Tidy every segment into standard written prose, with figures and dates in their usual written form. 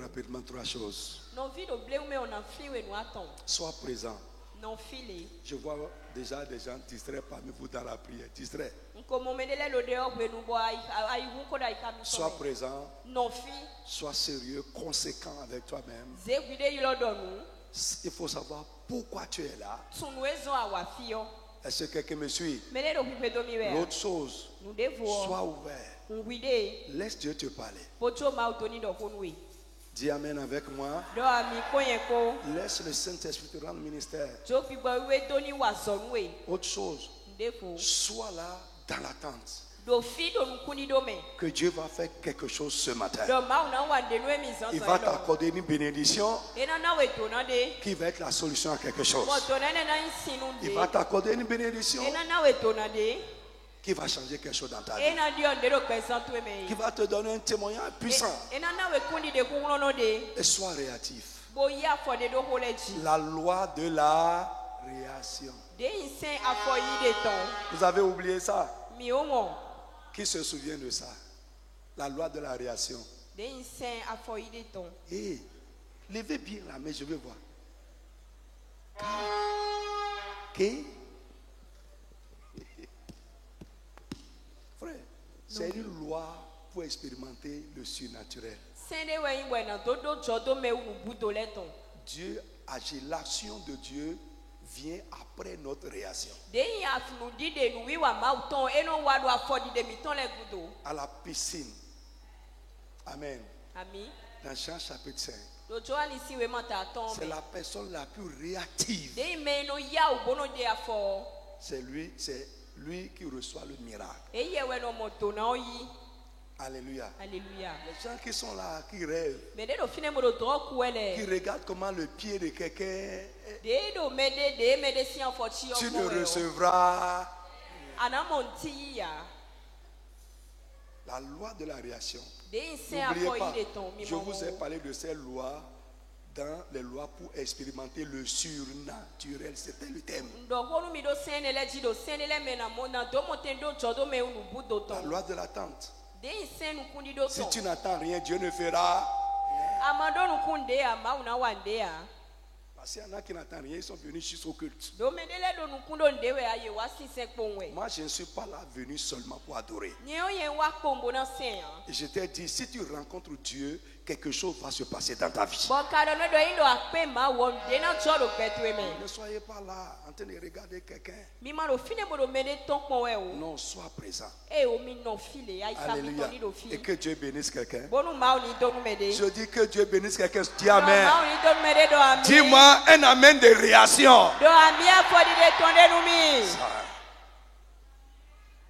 rapidement 3 choses. Non vie de blé mais on en file et nous attend. Sois présent. Non filé. Je vois déjà des gens distraits parmi vous dans la prière. Distraits. Sois présent. Non fi. Sois sérieux, conséquent avec toi-même. Il faut savoir pourquoi tu es là. Est-ce que quelqu'un me suit? L'autre chose, sois ouvert. Laisse Dieu te parler. Dis Amen avec moi. Laisse le Saint-Esprit te rendre ministère. Autre chose, sois là dans l'attente que Dieu va faire quelque chose ce matin. Il va t'accorder une bénédiction qui va être la solution à quelque chose. Il va t'accorder une bénédiction qui va changer quelque chose dans ta vie. Qui va te donner un témoignage puissant. Et sois réactif. La loi de la réaction. Vous avez oublié ça? Qui se souvient de ça? La loi de la réaction. Et levez bien la main, je veux voir. Qui? Frère, c'est une loi pour expérimenter le surnaturel. Dieu agit, l'action de Dieu vient après notre réaction. À la piscine. Amen. Dans Jean chapitre 5. C'est la personne la plus réactive. C'est lui qui reçoit le miracle. Alléluia. Les gens qui sont là, qui rêvent, qui regardent comment le pied de quelqu'un, tu ne recevras. La loi de la réaction. N'oubliez pas, je vous ai parlé de ces lois dans les lois pour expérimenter le surnaturel. C'était le thème. La loi de l'attente. Si tu n'attends rien, Dieu ne fera. Parce qu'il y en a qui n'attendent rien, ils sont venus juste au culte. Moi, je ne suis pas là venu seulement pour adorer. Et je t'ai dit, si tu rencontres Dieu, quelque chose va se passer dans ta vie. Ne soyez pas là en train de regarder quelqu'un. Non, sois présent. Alléluia. Et que Dieu bénisse quelqu'un. Je dis que Dieu bénisse quelqu'un. Dis Amen. Dis-moi un amen de réaction.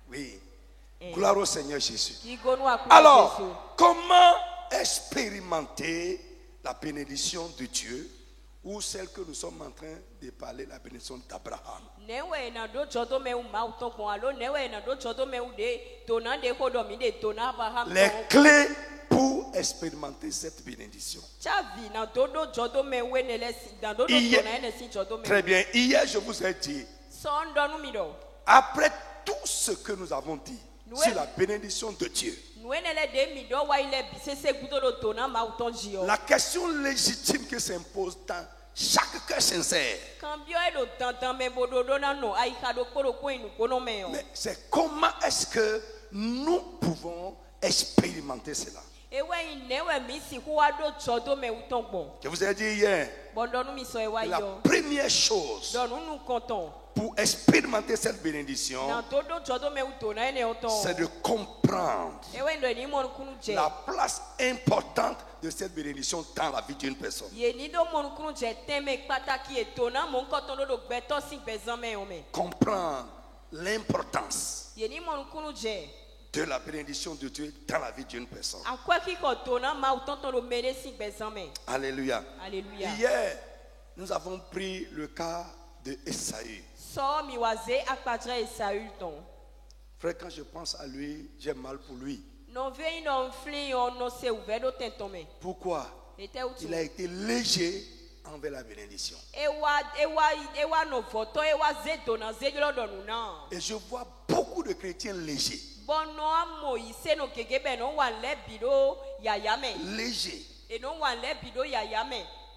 Oui. Gloire au Seigneur Jésus. Alors, comment expérimenter la bénédiction de Dieu ou celle que nous sommes en train de parler, la bénédiction d'Abraham? Les clés pour expérimenter cette bénédiction. Très bien. Hier, je vous ai dit, après tout ce que nous avons dit sur la bénédiction de Dieu, la question légitime qui s'impose dans chaque cœur sincère, mais c'est comment est-ce que nous pouvons expérimenter cela? Je vous ai dit hier, la première chose pour expérimenter cette bénédiction, c'est de comprendre la place importante de cette bénédiction dans la vie d'une personne. Comprendre l'importance de la bénédiction de Dieu dans la vie d'une personne. Alléluia. Hier, nous avons pris le cas de Esaü. Frère, quand je pense à lui, j'ai mal pour lui. Pourquoi? Il a été léger envers la bénédiction. Et je vois beaucoup de chrétiens légers. Léger.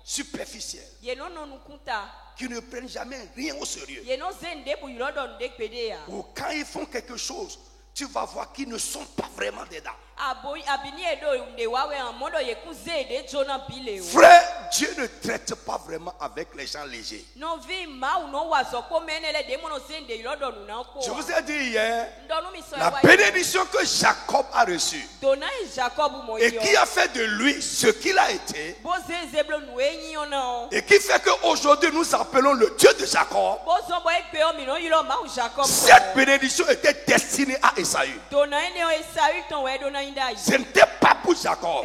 superficiels, qui ne prennent jamais rien au sérieux. Ou quand ils font quelque chose, tu vas voir qu'ils ne sont pas vraiment dedans. Frère, Dieu ne traite pas vraiment avec les gens légers. Je vous ai dit hier, la bénédiction que Jacob a reçue et qui a fait de lui ce qu'il a été, et qui fait qu'aujourd'hui nous appelons le Dieu de Jacob, cette bénédiction était destinée à Esaü. Ce n'était pas pour Jacob.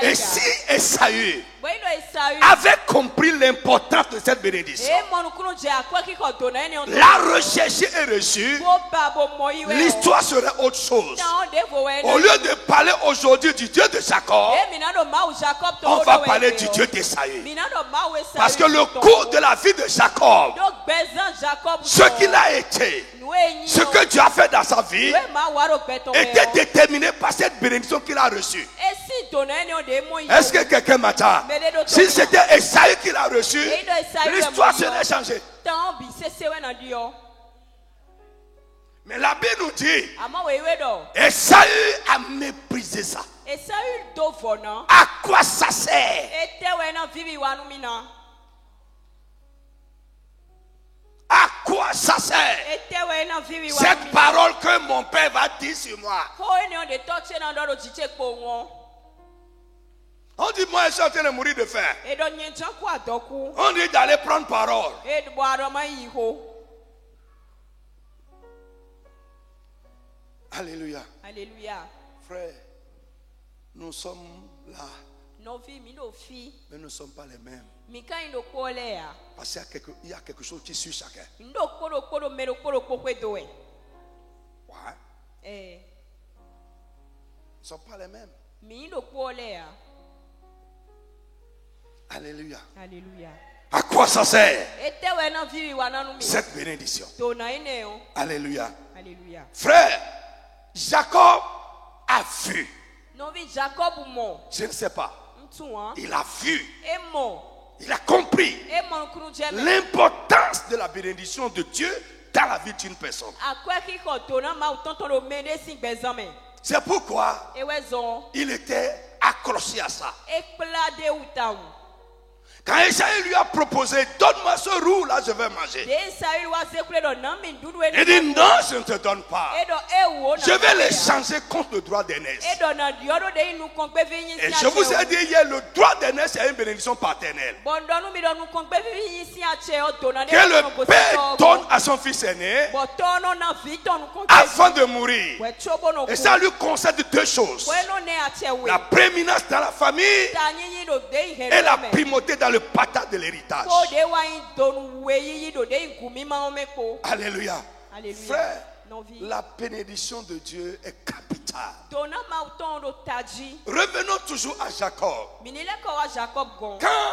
Et si Esaü avait compris l'importance de cette bénédiction, l'a recherché et reçu, l'histoire serait autre chose. Au lieu de parler aujourd'hui du Dieu de Jacob, on va parler du Dieu d'Esaü. Parce que le cours de la vie de Jacob, ce qu'il a été, ce que Dieu a fait dans sa vie, était déterminé par cette bénédiction qu'il a reçue. Est-ce que quelqu'un m'attend? Si c'était Esaü qu'il a reçu, l'histoire serait changée. Mais la Bible nous dit, Esaü a méprisé ça. À quoi ça sert? À quoi ça sert? Cette parole que mon père va dire sur moi. On dit moi je suis en train de mourir de faim. On dit d'aller prendre parole. Alléluia. Alléluia. Frère, nous sommes là. Mais nous ne sommes pas les mêmes. Parce qu'il y a quelque chose qui suit chacun. Ouais. Nous ne sommes pas les mêmes. Alléluia. Alléluia. À quoi ça sert cette bénédiction? Alléluia. Alléluia. Frère, Jacob a vu. Je ne sais pas. Il a vu. Il a compris l'importance de la bénédiction de Dieu dans la vie d'une personne. C'est pourquoi il était accroché à ça. Quand Esaü lui a proposé, donne-moi ce roux là, je vais manger. Il dit non, je ne te donne pas. Je vais l'échanger contre le droit d'aînesse. Et je vous ai dit hier, le droit d'aînesse est une bénédiction paternelle. Que le père donne à son fils aîné avant de mourir. Et ça lui concède deux choses. La prééminence dans la famille et la primauté dans le partage de l'héritage. Alléluia. Frère, la bénédiction de Dieu est capitale. Revenons toujours à Jacob. Quand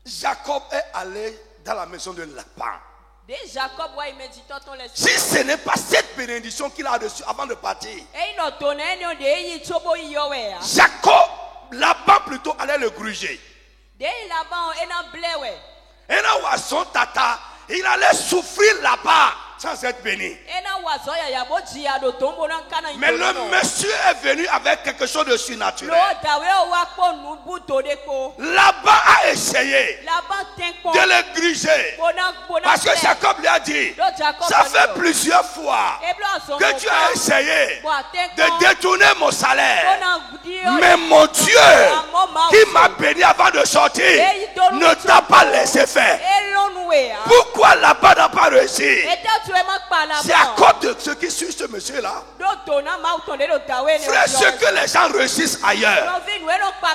Jacob est allé dans la maison de Laban, si ce n'est pas cette bénédiction qu'il a reçue avant de partir, Jacob, Laban plutôt allait le gruger. Et là, son tata, il allait souffrir là-bas sans être béni. Mais le monsieur est venu avec quelque chose de surnaturel. Laban a essayé de le gruger. Parce que Jacob lui a dit, ça fait plusieurs fois que tu as essayé de détourner mon salaire. Mais mon Dieu qui m'a béni avant de sortir ne t'a pas laissé faire. Pourquoi Laban n'a pas réussi? C'est à cause de ce qui suit ce monsieur-là. Frère, ce que les gens réussissent ailleurs,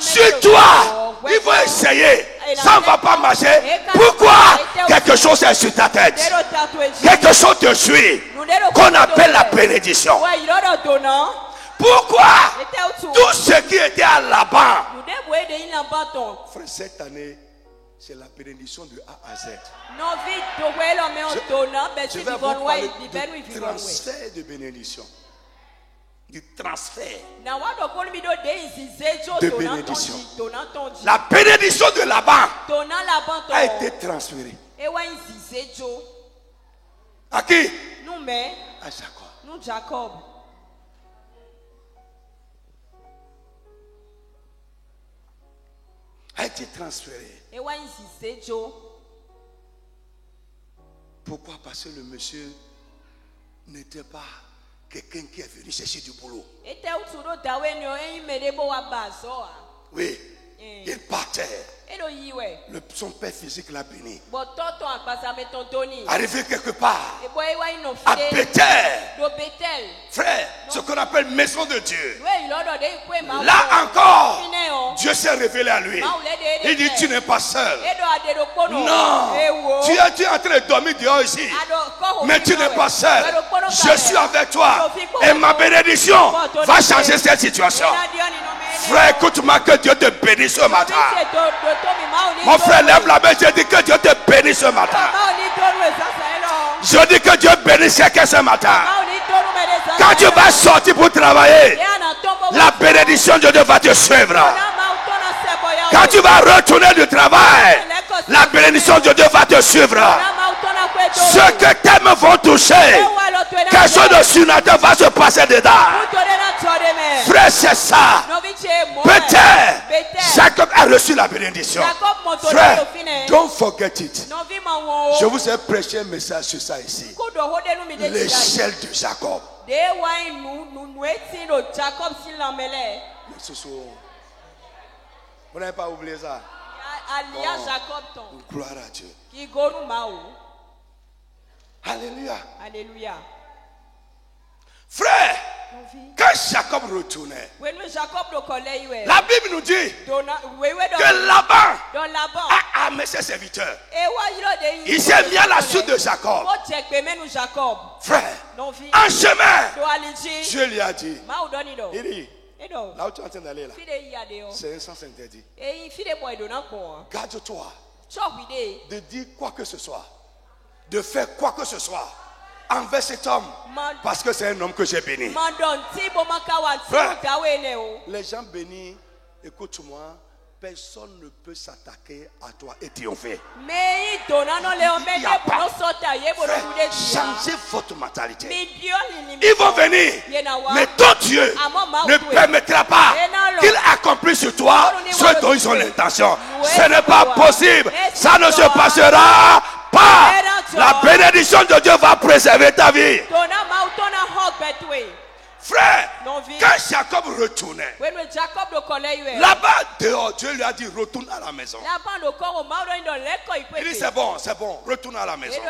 sur toi, ils vont essayer. Ça ne va pas marcher. Pourquoi? Quelque chose est sur ta tête. Quelque chose te suit, qu'on appelle la bénédiction. Pourquoi? Tout ce qui était à Laban. Frère, cette année, c'est la bénédiction de A à Z. Je vais vous parler de transfert de bénédiction. du transfert de bénédiction. La bénédiction de Laban a été transférée. À qui? À Jacob. A été transféré. Pourquoi? Parce que le monsieur n'était pas quelqu'un qui est venu chercher du boulot. Oui, il partait. Son père physique l'a béni. Arrivé quelque part, à Bethel, frère, ce qu'on appelle maison de Dieu. Là encore, Dieu s'est révélé à lui. Il dit, tu n'es pas seul. Non, tu es en train de dormir dehors ici, mais tu n'es pas seul. Je suis avec toi et ma bénédiction va changer cette situation. Frère, écoute-moi, que Dieu te bénisse ce matin. Mon frère, lève la main, je dis que Dieu te bénisse ce matin. Je dis que Dieu bénisse quelqu'un ce matin. Quand tu vas sortir pour travailler, la bénédiction de Dieu va te suivre. Quand tu vas retourner du travail, la bénédiction de Dieu va te suivre. Ceux que t'aimes vont toucher. Quelque chose de surnaturel va se passer dedans. Frère, c'est ça. Peut-être Jacob a reçu la bénédiction. Frère, don't forget it. Je vous ai prêché un message sur ça ici. L'échelle de Jacob. Vous n'avez pas oublié ça? Gloire à Dieu. Alléluia. Alléluia. Frère, quand Jacob retournait, la Bible nous dit que Laban a amené ses serviteurs. Il s'est mis à la suite de Jacob. Frère, en chemin, Dieu lui a dit, il dit, là où tu es en train d'aller là, c'est un sens interdit. Garde-toi de dire quoi que ce soit, de faire quoi que ce soit envers cet homme, parce que c'est un homme que j'ai béni. Frère, les gens bénis, écoute-moi, personne ne peut s'attaquer à toi et triompher. Frère, changez votre mentalité. Ils vont venir, mais ton Dieu ne permettra pas qu'ils accomplissent sur toi ce dont ils ont l'intention. Ce n'est pas possible. Ça ne se passera pas. La bénédiction de Dieu va préserver ta vie. Frère, quand Jacob retournait, là-bas dehors, Dieu lui a dit retourne à la maison. Il dit c'est bon, retourne à la maison.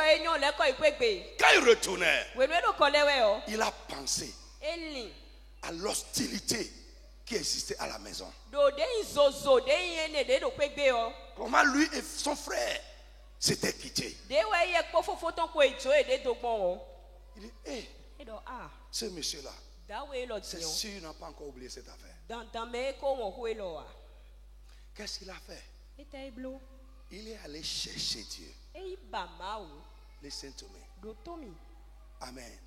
Quand il retournait, il a pensé à l'hostilité qui existait à la maison. Comment lui et son frère s'étaient quittés. Il dit, hé, ce monsieur-là, c'est sûr qu'il n'a pas encore oublié cette affaire. Qu'est-ce qu'il a fait? Il est allé chercher Dieu. Listen to me. Amen.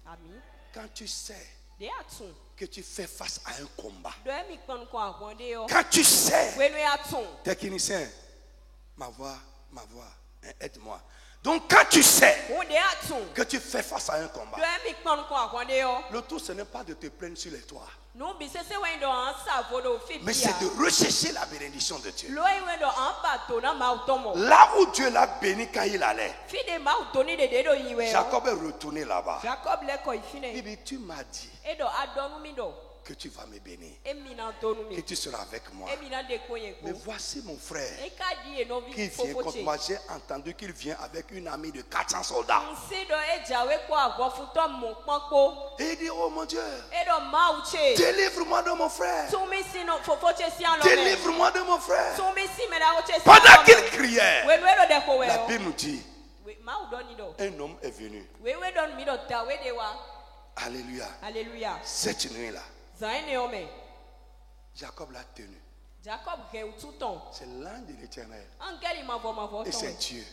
Quand tu sais que tu fais face à un combat, quand tu sais, technicien, ma voix, aide-moi. Donc quand tu sais que tu fais face à un combat, le tout ce n'est pas de te plaindre sur les toits, mais c'est de rechercher la bénédiction de Dieu. Là où Dieu l'a béni quand il allait, Jacob est retourné là-bas. Il dit, tu m'as dit que tu vas me bénir, que tu seras avec moi. Mais voici mon frère qui vient contre moi. J'ai entendu qu'il vient avec une armée de 400 soldats. Et il dit, oh mon Dieu, délivre-moi de mon frère. Délivre-moi de mon frère. Pendant qu'il criait, la Bible nous dit, un homme est venu. Alléluia. Alléluia. Cette nuit-là, Jacob l'a tenu. C'est l'ange de l'Éternel. Et c'est Dieu.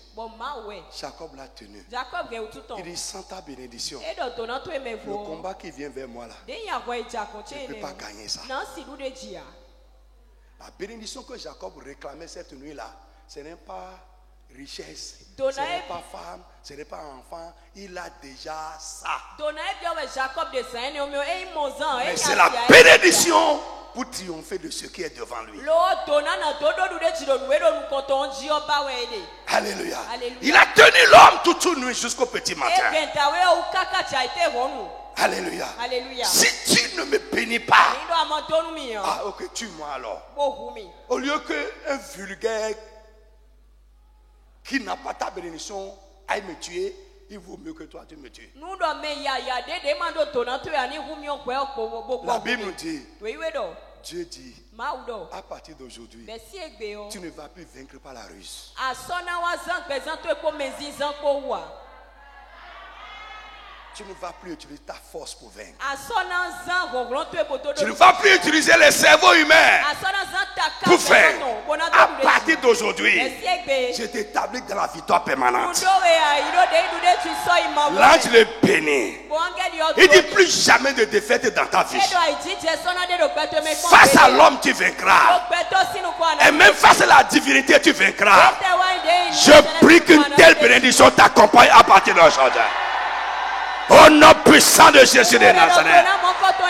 Jacob l'a tenu. Il dit sans ta bénédiction, le combat qui vient vers moi là, je ne peux pas gagner ça. La bénédiction que Jacob réclamait cette nuit-là, ce n'est pas richesse, ce n'est pas femme, ce n'est pas enfant, il a déjà ça. Mais c'est la bénédiction pour triompher de ce qui est devant lui. Alléluia. Il a tenu l'homme toute une nuit jusqu'au petit matin. Alléluia. Si tu ne me bénis pas, ok, tue-moi alors. Au lieu qu'un vulgaire qui n'a pas ta bénédiction aille me tuer, il vaut mieux que toi tu me tues. La Bible nous dit, Dieu dit, à partir d'aujourd'hui, tu ne vas plus vaincre par la ruse. Tu ne vas plus utiliser ta force pour vaincre. Tu ne vas plus utiliser les cerveaux humains pour faire. À partir d'aujourd'hui, je t'établis dans la victoire permanente. L'ange le bénit. Il dit plus jamais de défaite dans ta vie. Face à l'homme, tu vaincras. Et même face à la divinité, tu vaincras. Je prie qu'une telle bénédiction t'accompagne à partir d'aujourd'hui. Au nom puissant de Jésus de Nazareth.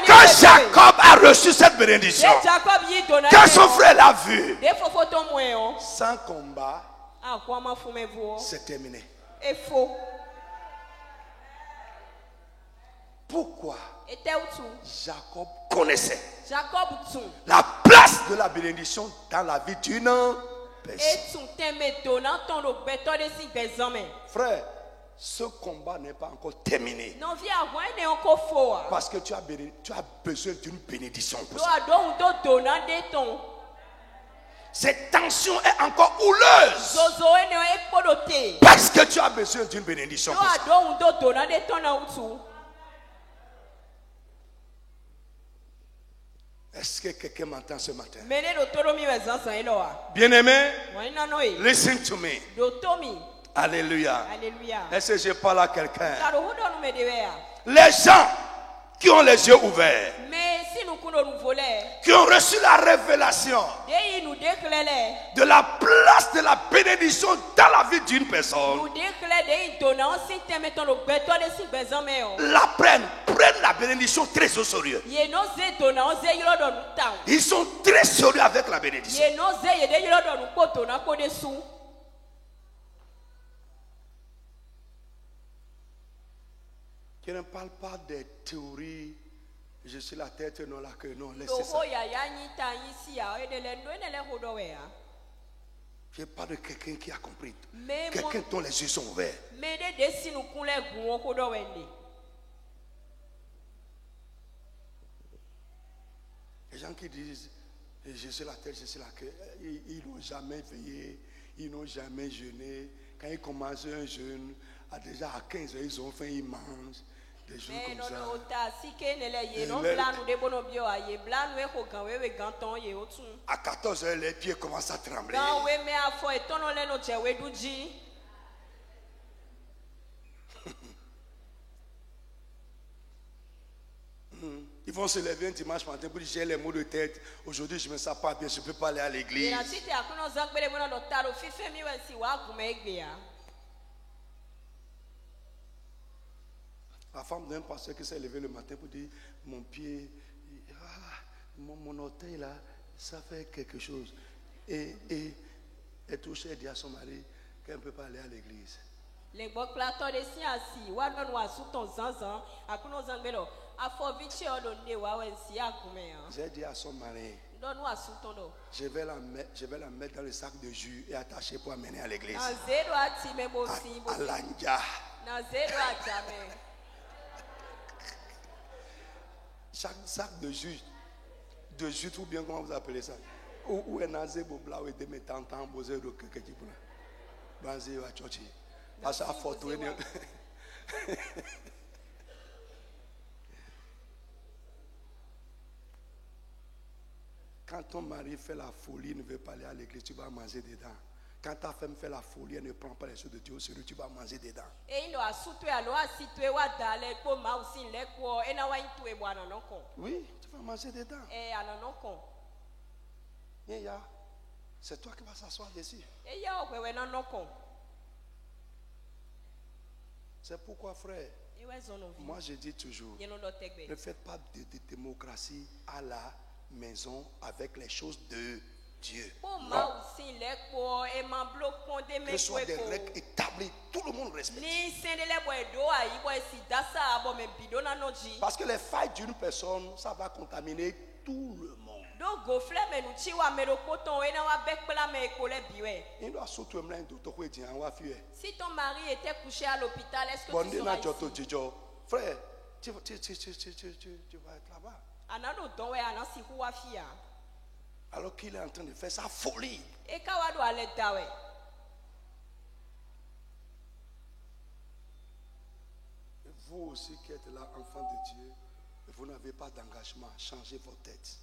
Quand Jacob a reçu cette bénédiction, quand son frère l'a vu, sans combat, c'est terminé. Pourquoi? Jacob connaissait la place de la bénédiction dans la vie d'une personne. Frère, ce combat n'est pas encore terminé. Parce que tu as besoin d'une bénédiction pour ça. Cette tension est encore houleuse. Parce que tu as besoin d'une bénédiction pour ça. Est-ce que quelqu'un m'entend ce matin? Bien-aimé, listen to me. Alléluia. Est-ce que je parle à quelqu'un? Les gens qui ont les yeux ouverts, qui ont reçu la révélation de la place de la bénédiction dans la vie d'une personne, la prennent la bénédiction très au sérieux. Ils sont très sérieux avec la bénédiction. Je ne parle pas des théories. Je suis la tête, non la queue, non, laissez ça. Je parle de quelqu'un qui a compris. Quelqu'un dont les yeux sont ouverts. Les gens qui disent je suis la tête, je suis la queue, ils n'ont jamais veillé, ils n'ont jamais jeûné. Quand ils commencent un jeûne, déjà à 15 ans, ils ont faim, ils mangent. Des jours comme ça. À 14 heures, les pieds commencent à trembler. Ils vont se lever un dimanche matin pour dire j'ai les maux de tête. Aujourd'hui, je ne me sens pas bien, je ne peux pas aller à l'église. La femme d'un pasteur qui s'est levé le matin pour dire mon pied, mon orteil là, ça fait quelque chose. Et elle touche, elle dit à son mari qu'elle ne peut pas aller à l'église. J'ai dit à son mari, je vais la mettre dans le sac de jus et attacher pour amener à l'église. À l'Anja. Chaque sac de jus, tout bien, comment vous appelez ça? Où est Nazé Bobla ou est mes tantans, Bosé, quelque chose là. Banzé à Tchochi. À sa photo. Quand ton mari fait la folie, il ne veut pas aller à l'église, tu vas manger dedans. Quand ta femme fait la folie, elle ne prend pas les choses de Dieu au sérieux, tu vas manger dedans. Oui, tu vas manger dedans. C'est toi qui vas s'asseoir dessus. C'est pourquoi, frère, moi je dis toujours, ne faites pas de démocratie à la maison avec les choses de Dieu. Non. Que ce soit des règles établies, tout le monde respecte. Parce que les failles d'une personne, ça va contaminer tout le monde. Si ton mari était couché à l'hôpital, est-ce que tu seras ici? Frère, tu vas être là-bas. Alors qu'il est en train de faire sa folie. Vous aussi qui êtes là, enfant de Dieu, vous n'avez pas d'engagement, changez vos têtes.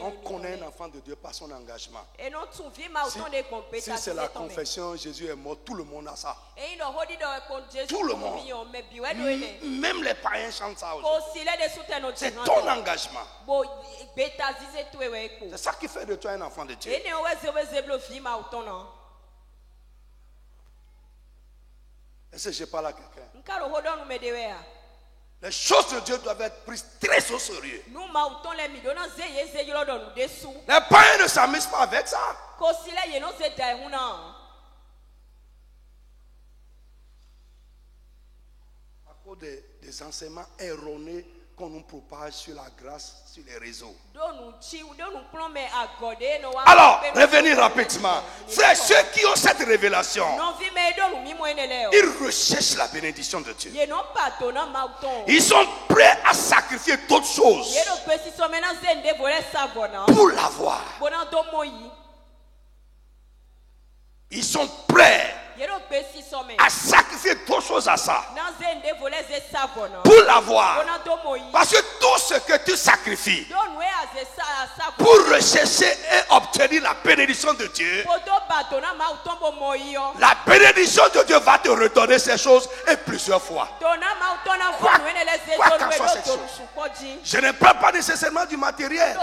On connaît un enfant de Dieu par son engagement. Si c'est la confession, Jésus est mort, tout le monde a ça. Tout le monde. Même les païens chantent ça aujourd'hui. C'est ton engagement. C'est ça qui fait de toi un enfant de Dieu. Est-ce que je parle à quelqu'un? Les choses de Dieu doivent être prises très au sérieux. Les païens ne s'amusent pas avec ça. À cause des enseignements erronés qu'on nous propage sur la grâce sur les réseaux. Alors, revenez rapidement. Frères, ceux qui ont cette révélation, ils recherchent la bénédiction de Dieu. Ils sont prêts à sacrifier d'autres choses pour l'avoir. Ils sont prêts à sacrifier d'autres choses à ça pour l'avoir. Parce que tout ce que tu sacrifies pour rechercher et obtenir la bénédiction de Dieu, la bénédiction de Dieu va te redonner ces choses et plusieurs fois. Quoi qu'en soit cette chose. Je ne parle pas nécessairement du matériel.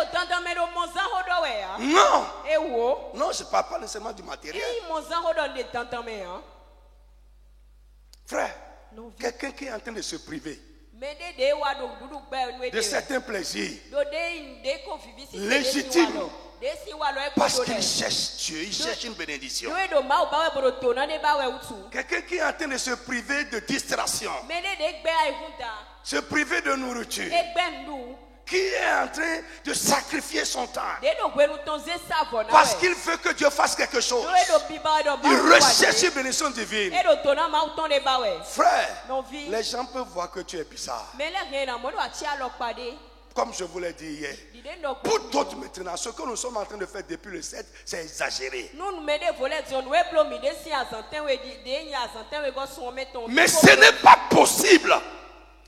Non. Non, je ne parle pas nécessairement du matériel. Frère, quelqu'un qui est en train de se priver de certains plaisirs légitimes parce qu'il cherche Dieu, il cherche une bénédiction. Quelqu'un qui est en train de se priver de distraction, se priver de nourriture, qui est en train de sacrifier son temps parce qu'il veut que Dieu fasse quelque chose. Il recherche une bénédiction divine. Frère, les gens peuvent voir que tu es bizarre. Comme je vous l'ai dit hier, pour d'autres maintenant, ce que nous sommes en train de faire depuis le 7, c'est exagéré. Mais ce n'est pas possible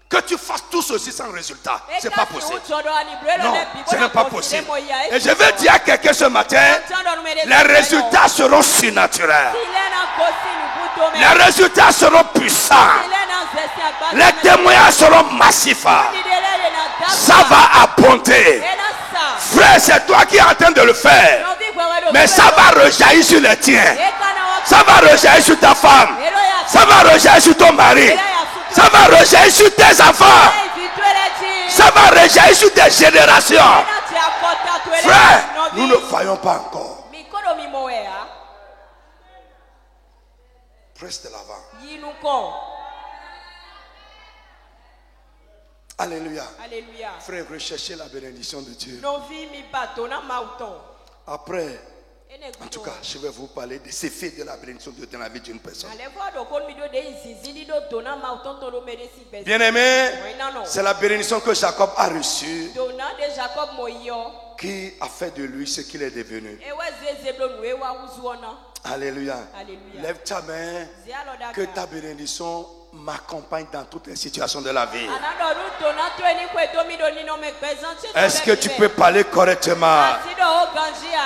que tu fasses tout ceci sans résultat. C'est pas possible. Non, ce n'est pas possible. Et je veux dire à quelqu'un ce matin, les résultats seront surnaturels. Les résultats seront puissants. Les témoignages seront massifs. Ça va abonder. Frère, c'est toi qui es en train de le faire. Mais ça va rejaillir sur les tiens. Ça va rejaillir sur ta femme. Ça va rejaillir sur ton mari. Ça va rejaillir sur tes enfants. Ça va rejaillir sur tes générations. Frère, nous ne voyons pas encore. Presse de l'avant. Alléluia. Alléluia. Frère, recherchez la bénédiction de Dieu. Après, en tout cas, je vais vous parler des effets de la bénédiction de Dieu dans la vie d'une personne. Bien-aimé, c'est la bénédiction que Jacob a reçue qui a fait de lui ce qu'il est devenu. Alléluia. Alléluia. Lève ta main, que ta bénédiction m'accompagne dans toutes les situations de la vie. Est-ce que tu peux parler correctement?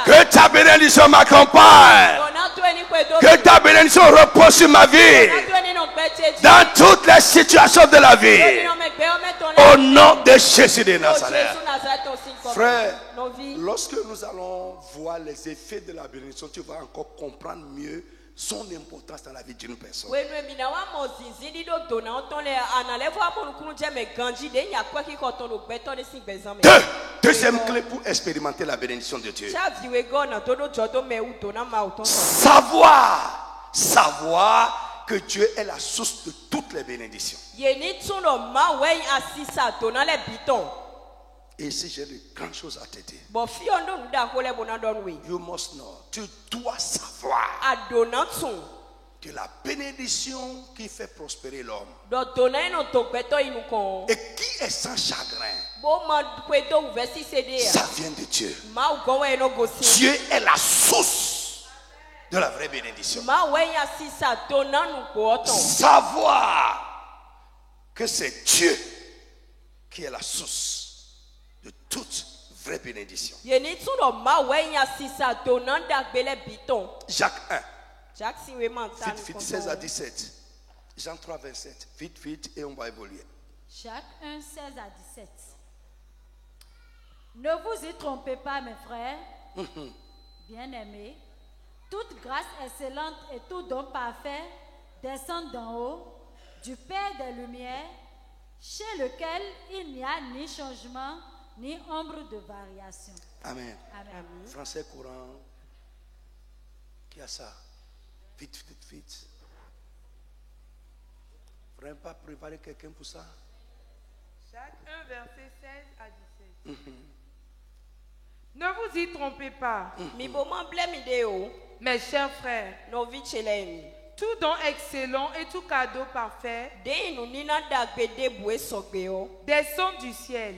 Que ta bénédiction m'accompagne. Que ta bénédiction repose sur ma vie. Dans toutes les situations de la vie. Au nom de Jésus de Nazareth. Frère, lorsque nous allons voir les effets de la bénédiction, tu vas encore comprendre mieux son importance dans la vie d'une personne. Deuxième clé pour expérimenter la bénédiction de Dieu. Savoir que Dieu est la source de toutes les bénédictions. Et si j'ai de grandes choses à te dire, you must know, tu dois savoir que la bénédiction qui fait prospérer l'homme et qui est sans chagrin, ça vient de Dieu. Dieu est la source de la vraie bénédiction. Savoir que c'est Dieu qui est la source de toute vraie bénédiction. Jacques 1. Vite, 16 à 17. Jean 3, 27. Vite, et on va évoluer. Jacques 1, 16 à 17. Ne vous y trompez pas, mes frères, bien-aimés. Toute grâce excellente et tout don parfait descendent d'en haut, du Père des Lumières, chez lequel il n'y a ni changement, ni ombre de variation. Amen. Amen. Français courant. Qui a ça? Vite. Vous n'avez pas préparé quelqu'un pour ça? Jacques 1, verset 16 à 17. Ne vous y trompez pas. Mes chers frères, tout don excellent et tout cadeau parfait descend du ciel.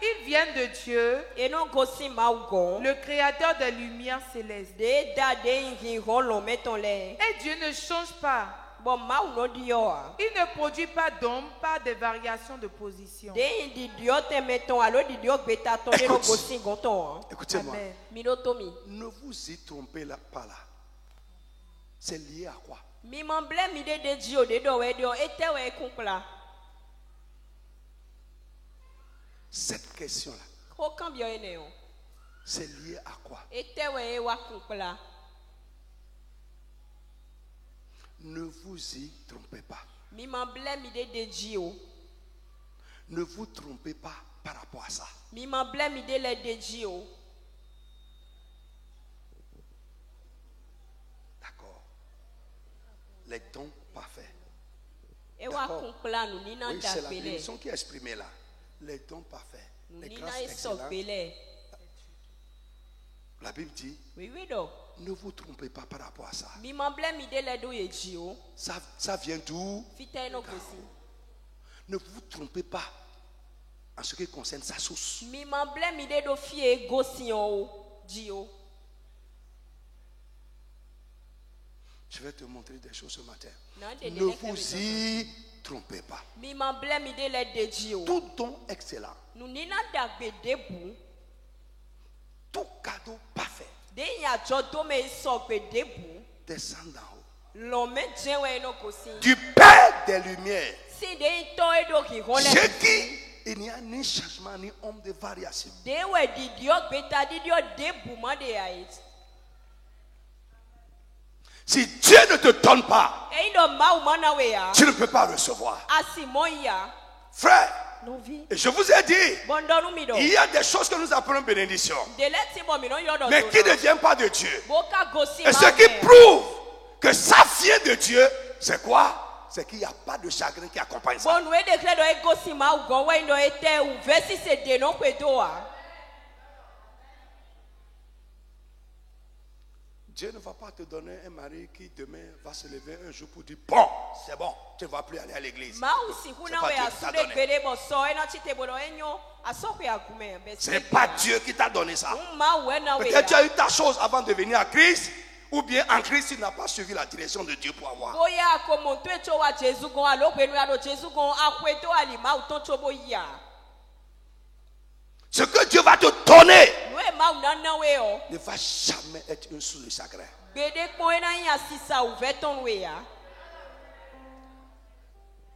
Ils viennent de Dieu, le créateur des lumières célestes. Et Dieu ne change pas. Il ne produit pas d'ombre par des variations de position. Écoutez-moi. Ne vous y trompez pas là. C'est lié à quoi? Cette question-là, c'est lié à quoi? Ne vous y trompez pas. Ne vous trompez pas par rapport à ça. D'accord. Les dons parfaits. Oui, c'est la bénédiction qui est exprimée là. Les dons parfaits. Les grâces excellentes. La Bible dit, ne vous trompez pas par rapport à ça. Ça vient d'où? Ne vous trompez pas en ce qui concerne sa source. Je vais te montrer des choses ce matin. Ne vous y trompez pas. Tout don excellent, tout cadeau parfait descend d'en haut, du Père des Lumières, chez qui il n'y a ni changement ni ombre de variation. Si Dieu ne te donne pas, tu ne peux pas recevoir. Frère, et je vous ai dit, il y a des choses que nous appelons bénédiction, mais qui ne viennent pas de Dieu. Et ce qui prouve que ça vient de Dieu, c'est quoi? C'est qu'il n'y a pas de chagrin qui accompagne ça. Dieu ne va pas te donner un mari qui demain va se lever un jour pour dire bon, c'est bon, tu ne vas plus aller à l'église. C'est pas Dieu qui t'a donné ça. Peut-être tu as eu ta chose avant de venir à Christ, ou bien en Christ, il n'a pas suivi la direction de Dieu pour avoir. Ce que Dieu va te donner ne va jamais être une source de chagrin.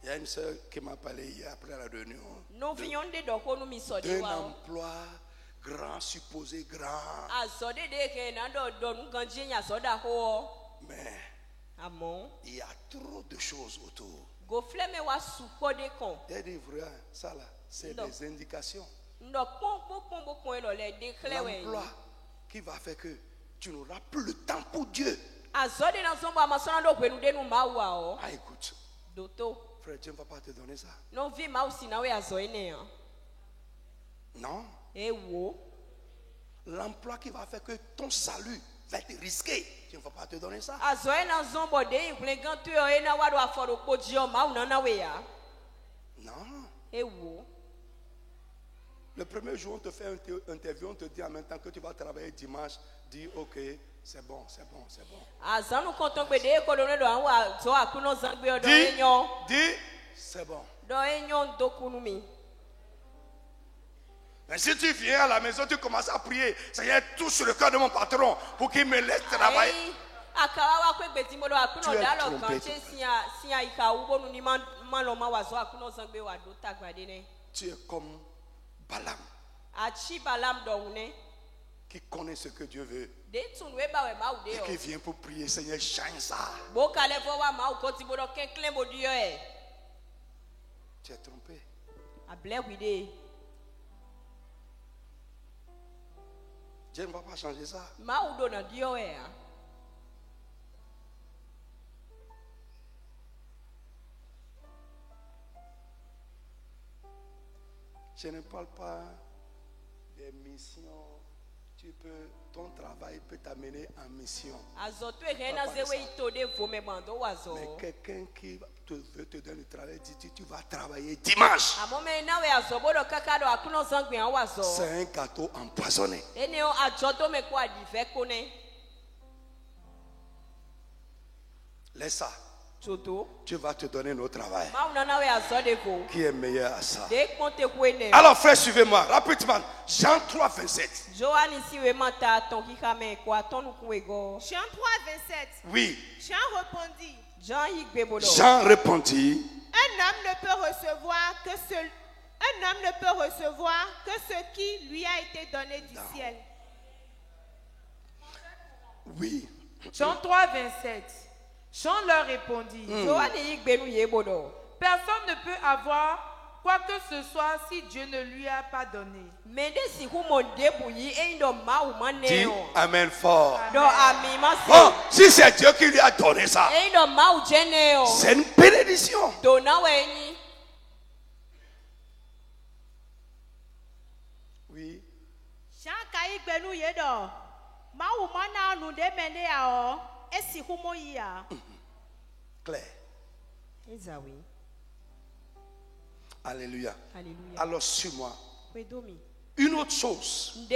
Il y a une soeur qui m'a parlé hier après la réunion d'un emploi grand, supposé grand. Mais il y a trop de choses autour. Elle dit, frère, ça là, c'est des indications. L'emploi qui va faire que tu n'auras plus le temps pour Dieu. Ah, écoute. Frère, Dieu ne va pas te donner ça. Non. L'emploi qui va faire que ton salut va être risqué. Dieu ne va pas te donner ça. Non. Le premier jour, on te fait une interview, on te dit en même temps que tu vas travailler dimanche. Dis, ok, c'est bon. Dis, c'est bon. Mais si tu viens à la maison, tu commences à prier. Seigneur, touche sur le cœur de mon patron pour qu'il me laisse travailler. Tu es comme Balaam. Qui connaît ce que Dieu veut. Et qui vient pour prier. Seigneur, change ça. Tu es trompé. Dieu ne va pas changer ça. Je ne parle pas des missions. Ton travail peut t'amener en mission. Mais quelqu'un qui veut te donner le travail dit tu vas travailler dimanche. C'est un gâteau empoisonné. Laisse ça. Dieu va te donner notre travail qui est meilleur à ça. Alors frère, suivez-moi rapidement. Jean 3, 27. Jean 3, 27. Oui. Jean répondit. Un homme ne peut recevoir que ce qui lui a été donné du ciel. Oui. Jean 3, 27. Jean leur répondit. Personne ne peut avoir quoi que ce soit si Dieu ne lui a pas donné. Dis amen fort. Oh, si c'est Dieu qui lui a donné ça, c'est une bénédiction. Oui. Claire. Alléluia. Alors suis-moi. Une autre chose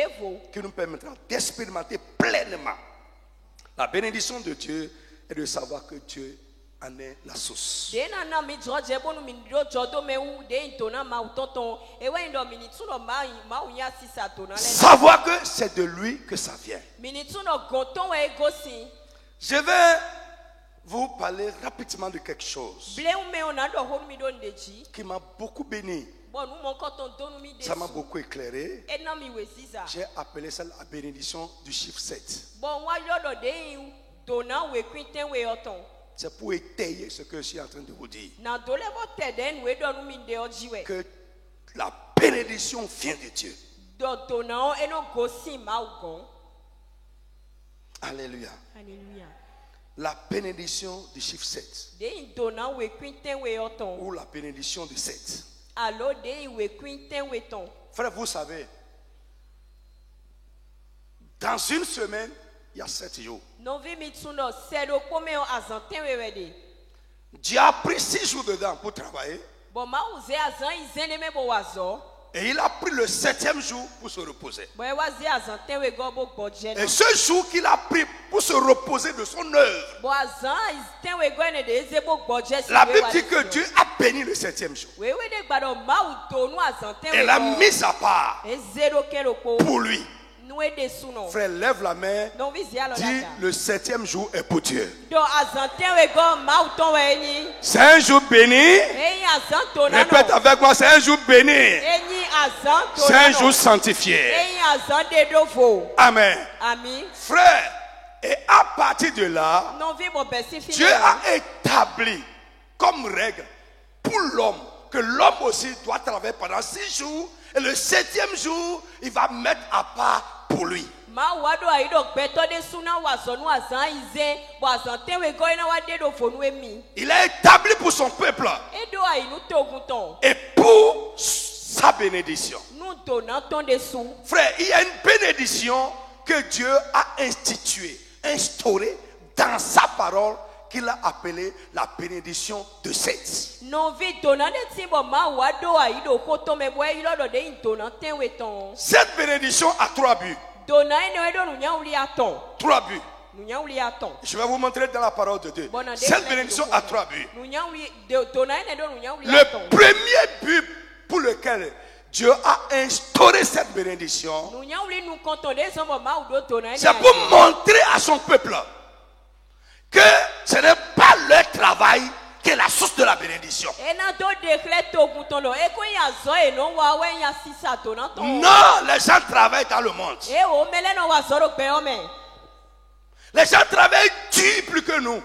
qui nous permettra d'expérimenter pleinement la bénédiction de Dieu est de savoir que Dieu en est la source. Savoir que c'est de lui que ça vient. Je vais vous parler rapidement de quelque chose qui m'a beaucoup béni. Ça m'a beaucoup éclairé. J'ai appelé ça la bénédiction du chiffre 7. C'est pour étayer ce que je suis en train de vous dire. Que la bénédiction vient de Dieu. Alléluia. La bénédiction du chiffre 7. Ou la bénédiction du 7. Frère, vous savez, dans une semaine, il y a 7 jours. Dieu a pris 6 jours dedans pour travailler. Et il a pris le 7e jour pour se reposer. Et ce jour qu'il a pris pour se reposer de son œuvre, la Bible dit que Dieu a béni le 7e jour. Et l'a mis à part pour lui. Frère, lève la main. Dis, le 7e jour est pour Dieu. C'est un jour béni. Répète avec moi, c'est un jour béni. C'est un jour sanctifié. Amen. Frère, et à partir de là, Dieu a établi comme règle pour l'homme que l'homme aussi doit travailler pendant 6 jours. Et le 7e jour, il va mettre à part pour lui. Il a établi pour son peuple et pour sa bénédiction. Frère, il y a une bénédiction que Dieu a instituée, instaurée dans sa parole, qu'il a appelé la bénédiction de Seth. Cette bénédiction a 3 buts. 3 buts. Je vais vous montrer dans la parole de Dieu. Cette bénédiction a 3 buts. Le premier but pour lequel Dieu a instauré cette bénédiction, c'est pour montrer à son peuple que ce n'est pas leur travail qui est la source de la bénédiction. Non, les gens travaillent dans le monde. Les gens travaillent dur plus que nous.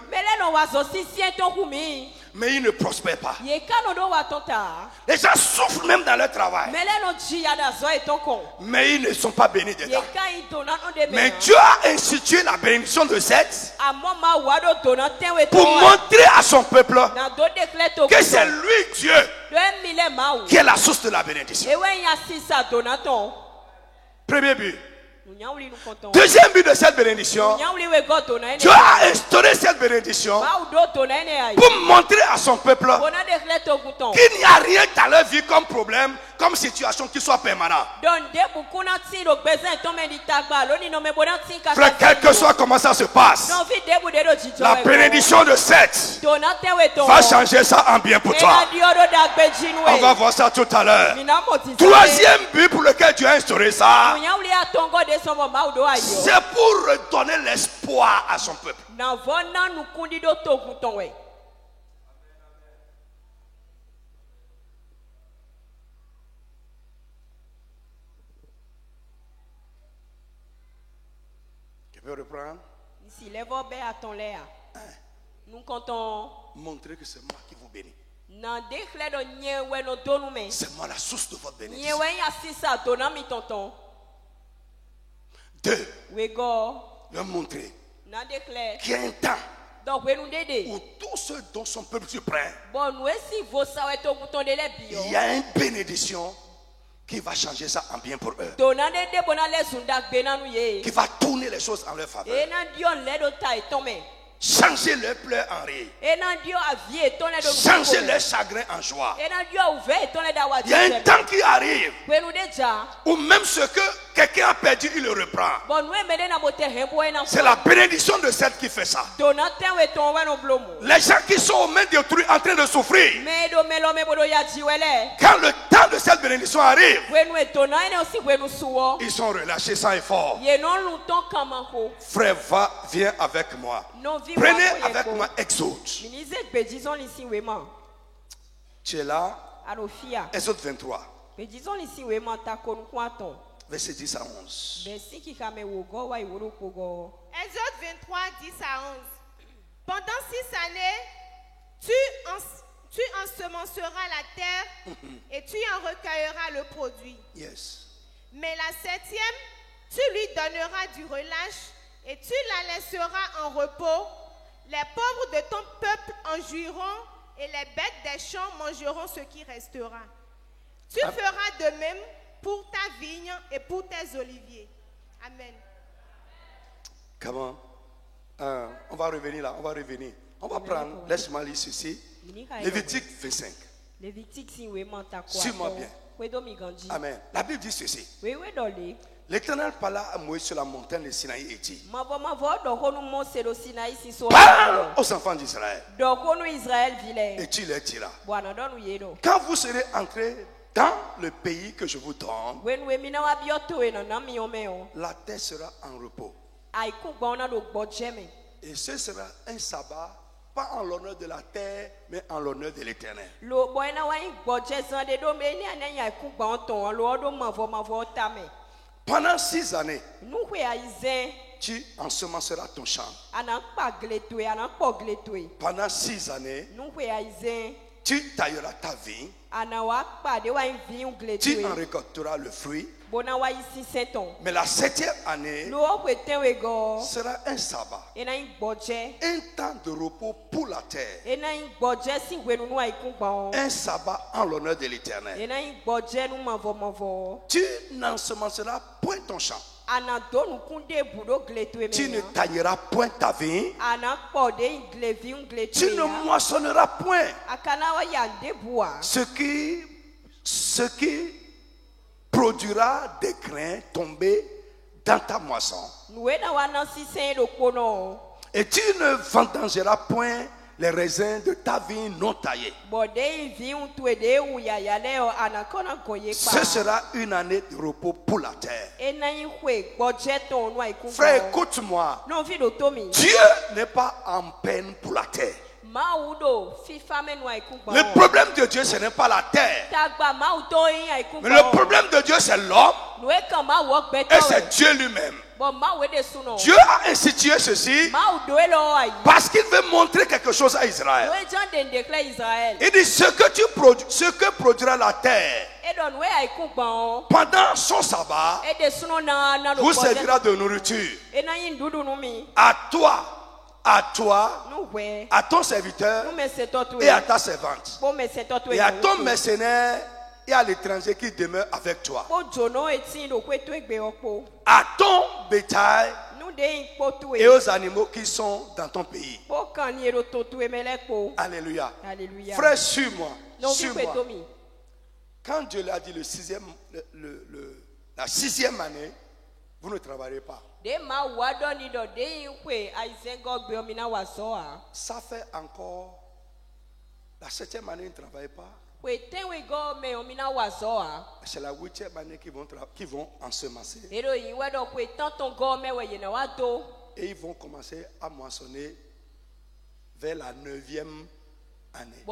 Mais ils ne prospèrent pas. Les gens souffrent même dans leur travail. Mais ils ne sont pas bénis dedans. Mais Dieu a institué la bénédiction de Seth pour montrer à son peuple que c'est lui, Dieu, qui est la source de la bénédiction. Premier but. Deuxième but de cette bénédiction, Dieu a instauré cette bénédiction pour montrer à son peuple qu'il n'y a rien dans leur vie comme problème, comme situation qui soit permanente. Frère, quel que soit comment ça se passe, la bénédiction de Seth va changer ça en bien pour toi. On va voir ça tout à l'heure. Troisième but pour lequel Dieu a instauré ça, c'est pour redonner l'espoir à son peuple. Je peux reprendre? Nous comptons montrer que c'est moi qui vous bénis. C'est moi la source de votre bénédiction. 2. Leur montrer qu'il y a un temps où tout ce dont son peuple se prend, il y a une bénédiction qui va changer ça en bien pour eux, qui va tourner les choses en leur faveur, changer leurs pleurs en rire, changer leurs chagrins en joie. Il y a un temps qui arrive où même ce que quelqu'un a perdu, il le reprend. C'est la bénédiction de celle qui fait ça. Les gens qui sont aux mains détruites en train de souffrir, quand le temps de cette bénédiction arrive, ils sont relâchés sans effort. Frère, viens avec moi. Prenez avec moi Exode. Tu es là? Exode 23. Verset 10 à 11. Exode 23, 10 à 11. Pendant 6 années, tu ensemenceras la terre et tu en recueilleras le produit. Yes. Mais la 7e, tu lui donneras du relâche et tu la laisseras en repos. Les pauvres de ton peuple en jouiront et les bêtes des champs mangeront ce qui restera. Tu feras de même pour ta vigne et pour tes oliviers. Amen. Comment? On va revenir là, on va revenir. On va prendre, laisse-moi lire ceci. Lévitique 25. Suis-moi bien. Amen. La Bible dit ceci. L'Éternel parla à Moïse sur la montagne de Sinaï et dit: parle aux enfants d'Israël et tu leur diras: quand vous serez entrés dans le pays que je vous donne, la terre sera en repos. Et ce sera un sabbat, pas en l'honneur de la terre, mais en l'honneur de l'Éternel. Pendant 6 années, tu ensemenceras ton champ. Pendant 6 années, tu tailleras ta vigne. Tu en récolteras le fruit. Mais la 7e année sera un sabbat, un temps de repos pour la terre, un sabbat en l'honneur de l'Éternel. Tu n'ensemenceras point ton champ. Tu ne tailleras point ta vigne. Tu ne moissonneras point ce qui produira des grains tombés dans ta moisson. Et tu ne vendangeras point les raisins de ta vigne non taillée. Ce sera une année de repos pour la terre. Frère, écoute-moi. Dieu n'est pas en peine pour la terre. Le problème de Dieu, ce n'est pas la terre. Mais le problème de Dieu, c'est l'homme. Et c'est Dieu lui-même. Dieu a institué ceci parce qu'il veut montrer quelque chose à Israël. Il dit: ce que produira la terre pendant son sabbat vous servira de nourriture. À toi, à ton serviteur et à ta servante, et à ton mercenaire et à l'étranger qui demeure avec toi, à ton bétail et aux animaux qui sont dans ton pays. Alléluia. Frère, suis-moi. Quand Dieu l'a dit la 6e année, vous ne travaillerez pas. Ça fait encore la 7e année, ils ne travaillent pas. C'est la 8e année qu'ils vont ensemencer. Et ils vont commencer à moissonner vers la 9e année.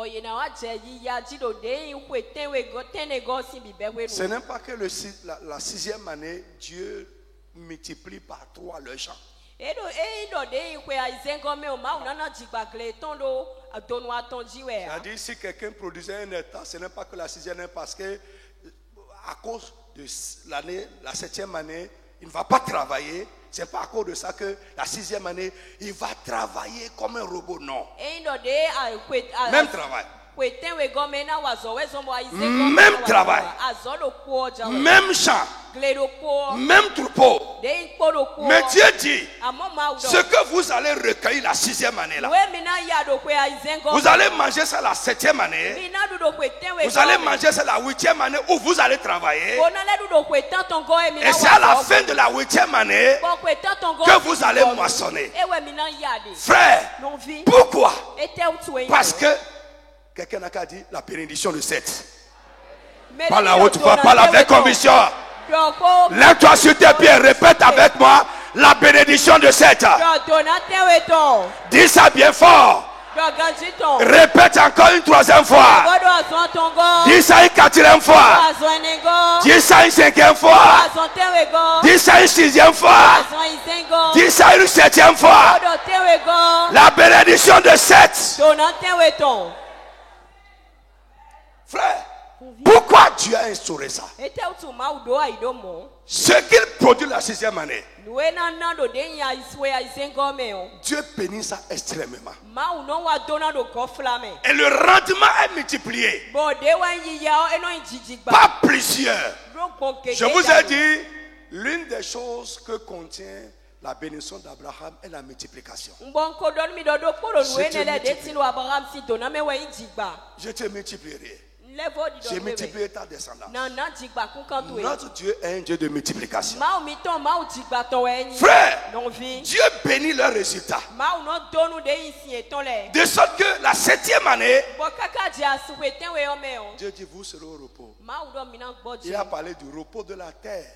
Ce n'est pas que la 6e année, Dieu multiplie par 3 le champ. C'est-à-dire, si quelqu'un produisait un hectare, ce n'est pas que la 6e année, parce que à cause de la 7e année, il ne va pas travailler. Ce n'est pas à cause de ça que la 6e année, il va travailler comme un robot. Non. Même travail. Même travail, même champ, même troupeau. Mais Dieu dit: ce que vous allez recueillir la 6e année là, vous allez manger ça la 7e année, vous allez manger ça la 8e année où vous allez travailler, et c'est à la fin de la 8e année que vous allez moissonner. Frère, pourquoi? Parce que quelqu'un n'a qu'à dire la bénédiction de 7. Par la haute voix, parle avec conviction. Lève-toi sur tes pieds, répète avec moi la bénédiction de 7. Dis ça bien fort. Répète encore une 3e fois. Dis ça une 4e fois. Dis ça une 5e fois. Dis ça une 6e fois. Dis ça une 7e fois. La bénédiction de 7. Frère, pourquoi Dieu a instauré ça? Ce qu'il produit la 6e année, Dieu bénit ça extrêmement. Et le rendement est multiplié. Pas plusieurs. Je vous ai dit, l'une des choses que contient la bénédiction d'Abraham est la multiplication. Je te multiplierai. J'ai multiplié ta descendance. Notre Dieu est un Dieu de multiplication. Frère, Dieu bénit leurs résultats. De sorte que la 7e année, Dieu dit vous serez au repos. Il a parlé du repos de la terre.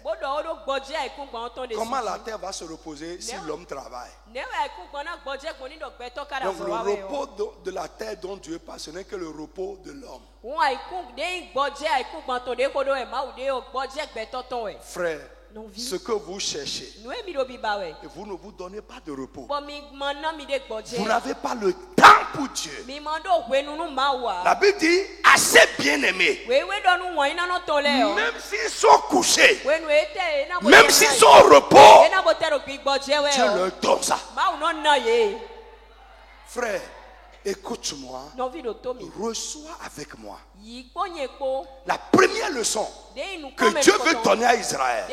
Comment la terre va se reposer si l'homme travaille? Donc le repos de la terre dont Dieu parle, ce n'est que le repos de l'homme. Frère, ce que vous cherchez, et vous ne vous donnez pas de repos. Vous n'avez pas le temps pour Dieu. La Bible dit assez bien-aimés, même s'ils sont couchés, même s'ils sont au repos, Dieu leur donne ça. Frère, écoute-moi, reçois avec moi la première leçon que Dieu veut donner à Israël.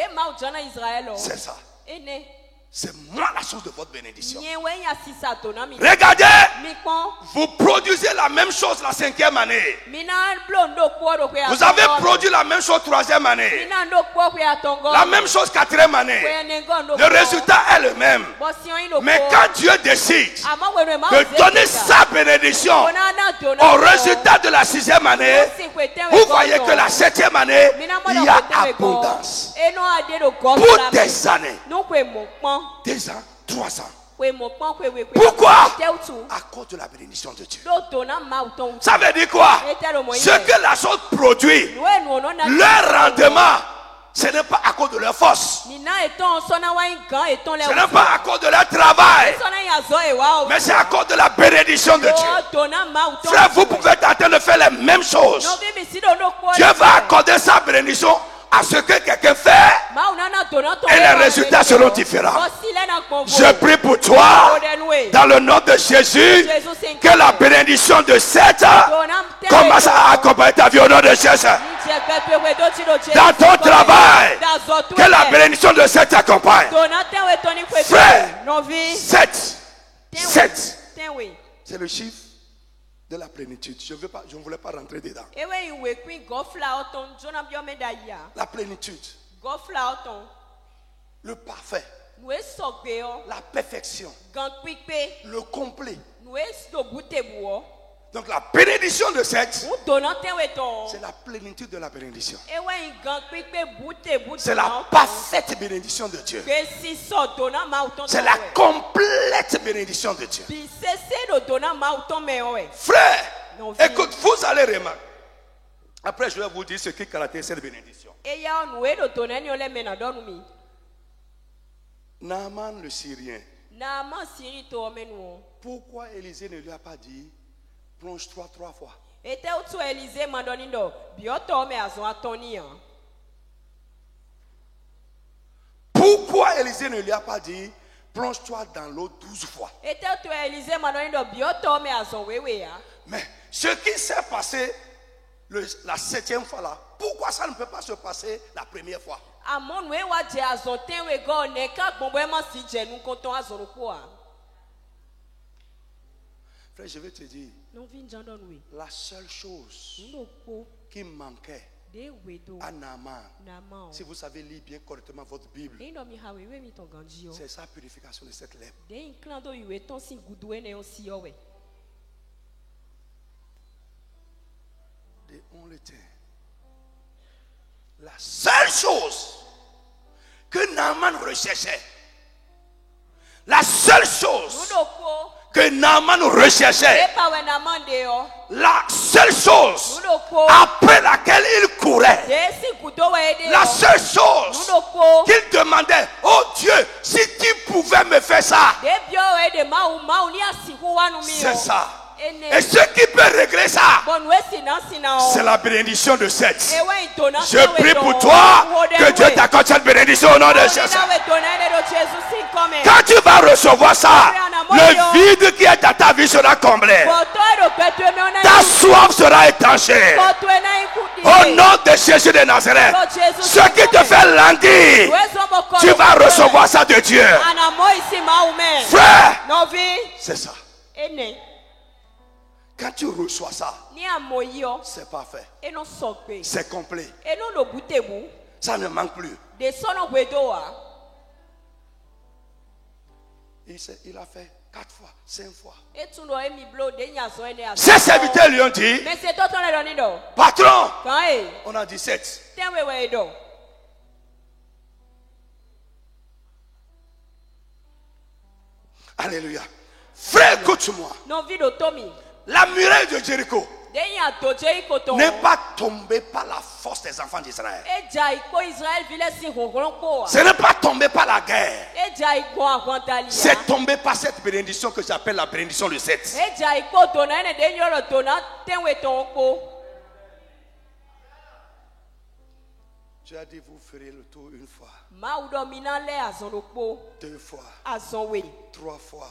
C'est ça. C'est moi la source de votre bénédiction. Regardez, vous produisez la même chose la 5e année. Vous avez produit la même chose 3e année. La même chose 4e année. Le résultat est le même. Mais quand Dieu décide de donner sa bénédiction au résultat de la 6e année, vous voyez que la 7e année, il y a abondance. Pour des années. 2 ans, 3 ans. Pourquoi? À cause de la bénédiction de Dieu. Ça veut dire quoi? Ce que la chose produit, leur rendement, ce n'est pas à cause de leur force. Ce n'est pas à cause de leur travail. Mais c'est à cause de la bénédiction de Dieu. Frère, vous pouvez être en train de faire les mêmes choses. Dieu va accorder sa bénédiction à ce que quelqu'un fait, et les résultats seront différents. Je prie pour toi, dans le nom de Jésus, que la bénédiction de 7 commence à accompagner ta vie au nom de Jésus. Dans ton travail, que la bénédiction de 7 t'accompagne. Frère, 7, c'est le chiffre de la plénitude. Je ne voulais pas rentrer dedans. La plénitude. Le parfait. La perfection. Le complet. Donc la bénédiction de 7, c'est la plénitude de la bénédiction. C'est la parfaite bénédiction de Dieu. C'est la complète bénédiction de Dieu. Frère, écoute, vous allez remarquer. Après, je vais vous dire ce qui caractérise cette bénédiction. Naaman le Syrien. Pourquoi Élisée ne lui a pas dit plonge-toi 3 fois? Pourquoi Élisée ne lui a pas dit plonge-toi dans l'eau 12 fois? Mais ce qui s'est passé la 7e fois là, pourquoi ça ne peut pas se passer la première fois? Frère, je vais te dire, la seule chose qui manquait à Naaman, si vous savez lire bien correctement votre Bible, c'est sa purification de cette lèpre. The only thing. La seule chose que Naaman recherchait, la seule chose que Naaman recherchait, la seule chose après laquelle il courait, la seule chose qu'il demandait, oh Dieu, si tu pouvais me faire ça, c'est ça. Et ce qui peut régler ça, c'est la bénédiction de 7. Je prie pour toi que Dieu t'accorde cette bénédiction au nom de Jésus. Quand tu vas recevoir ça, le vide qui est dans ta vie sera comblé. Ta soif sera étanchée. Au nom de Jésus de Nazareth, ce qui te fait languir, tu vas recevoir ça de Dieu. Frère, c'est ça. Quand tu reçois ça, c'est parfait. C'est complet. Ça ne manque plus. Il a fait 4 fois, 5 fois. Ses serviteurs lui ont dit, patron, on a dit 7. Alléluia. Frère, écoute-moi. La muraille de Jéricho n'est pas tombée par la force des enfants d'Israël. Ce n'est pas tombé par la guerre. C'est tombé par cette bénédiction que j'appelle la bénédiction de 7. Tu as dit vous ferez le tour une fois, 2 fois, 3 fois.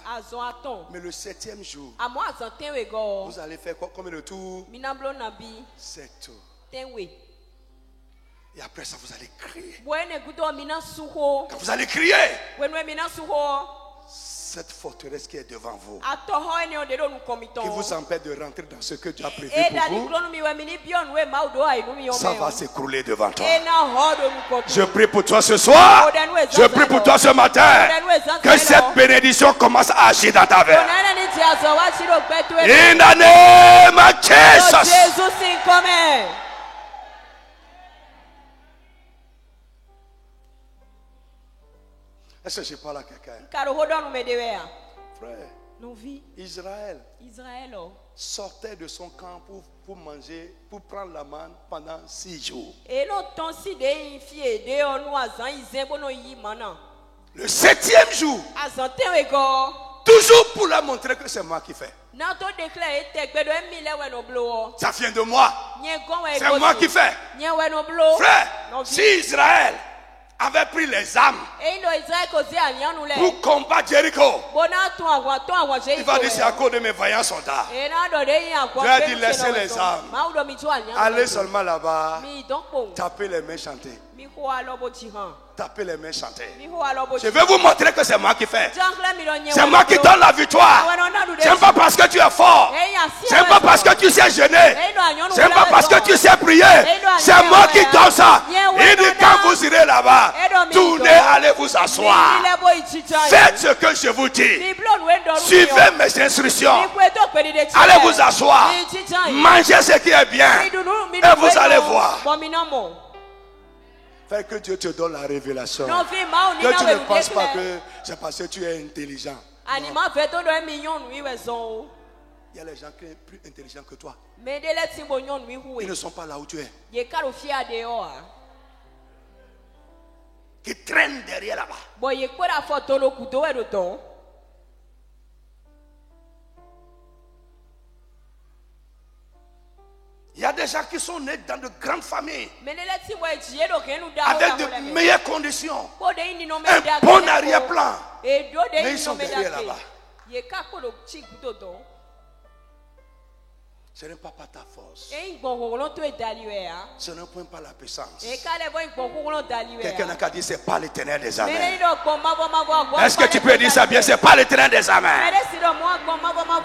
Mais le 7e jour, vous allez faire combien de tours? 7 tours. Et après ça, vous allez crier. Quand vous allez crier, cette forteresse qui est devant vous, qui vous empêche de rentrer dans ce que Dieu a prévu pour vous, ça va s'écrouler devant toi. Je prie pour toi ce soir, je prie pour toi ce matin, que cette bénédiction commence à agir dans ta vie. In the name of Jesus. Est-ce que je parle à quelqu'un? Frère, Israël sortait de son camp pour manger, pour prendre la manne pendant 6 jours. Le 7e jour, toujours pour leur montrer que c'est moi qui fais. Ça vient de moi. C'est moi qui fais. Frère, si Israël avait pris les armes pour combattre Jéricho, il va dire c'est à cause de mes vaillants soldats. Dieu a dit laissez les armes, allez seulement là-bas, tapez les mains, chanter. Tapez les mains, chanter. Je vais vous montrer que c'est moi qui fais. C'est moi qui donne la victoire. C'est pas parce que tu es fort. C'est pas parce que tu sais jeûner. C'est pas parce que tu sais prier. C'est moi qui donne ça. Il dit quand vous irez là-bas, tournez, allez vous asseoir. Faites ce que je vous dis. Suivez mes instructions. Allez vous asseoir. Mangez ce qui est bien. Et vous allez voir. Fais que Dieu te donne la révélation. Que tu ne penses pas que c'est parce que tu es intelligent. Il y a les gens qui sont plus intelligents que toi. Ils ne sont pas là où tu es. Qui traînent derrière là-bas. Il y a des gens qui sont nés dans de grandes familles, avec de meilleures conditions, un bon arrière-plan, mais ils sont derrière là-bas. Ce n'est pas par ta force. Ce n'est point par la puissance. Quelqu'un n'a qu'à dire c'est pas l'Éternel des armées. Est-ce que tu peux dire ça bien? C'est pas l'Éternel des armées.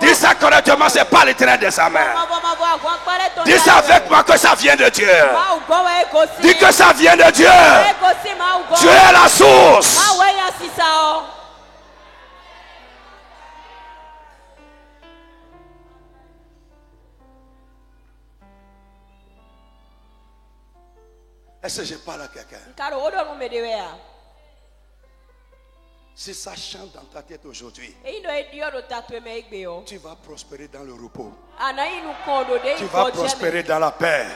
Dis ça correctement, c'est pas l'Éternel des armées. Dis ça avec moi que ça vient de Dieu. Dis que ça vient de Dieu. Dieu est la source. Est-ce que je parle à quelqu'un? Si ça chante dans ta tête aujourd'hui, tu vas prospérer dans le repos. Tu vas prospérer dans la paix.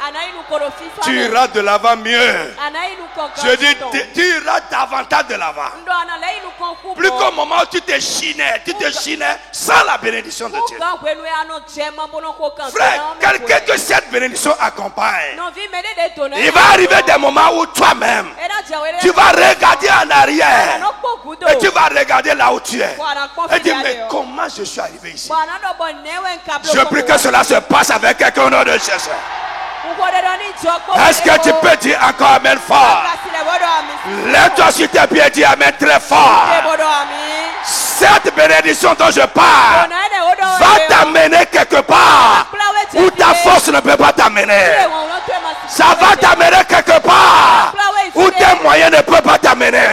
Tu iras de l'avant mieux. Je dis, tu iras davantage de l'avant. Plus qu'au moment où tu te chinais sans la bénédiction de Dieu. Frère, quelqu'un que cette bénédiction accompagne, il va arriver des moments où toi-même, tu vas regarder en arrière et tu vas regarder là où tu es et dire mais comment je suis arrivé ici? Je prie que cela se passe avec quelqu'un au nom de Jésus. Est-ce que tu peux dire encore amen fort? Lève-toi sur tes pieds et dis amen très fort. Cette bénédiction dont je parle va t'amener quelque part où ta force ne peut pas t'amener. Ça va t'amener quelque part où tes moyens ne peuvent pas t'amener.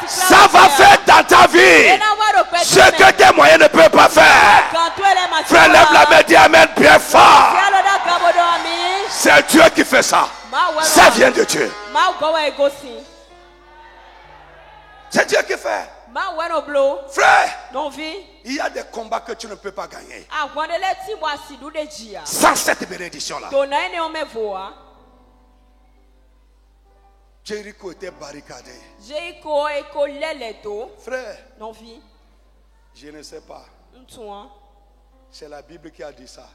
Ça va faire dans ta vie ce que tes moyens ne peuvent pas faire. Frère, lève la main, dis amen bien fort. C'est Dieu qui fait ça. Ça vient de Dieu. C'est Dieu qui fait. Frère, il y a des combats que tu ne peux pas gagner sans cette bénédiction-là. Jéricho était barricadé. Frère, je ne sais pas. C'est la Bible qui a dit ça.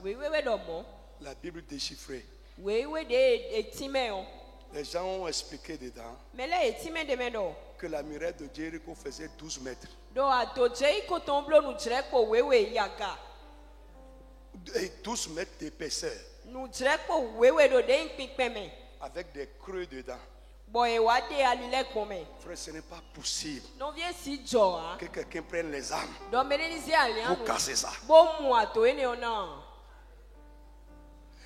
La Bible déchiffrée. Les gens ont expliqué dedans que la muraille de Jéricho faisait 12 mètres. Et 12 mètres d'épaisseur. Avec des creux dedans. Frère, ce n'est pas possible que quelqu'un prenne les armes pour casser ça.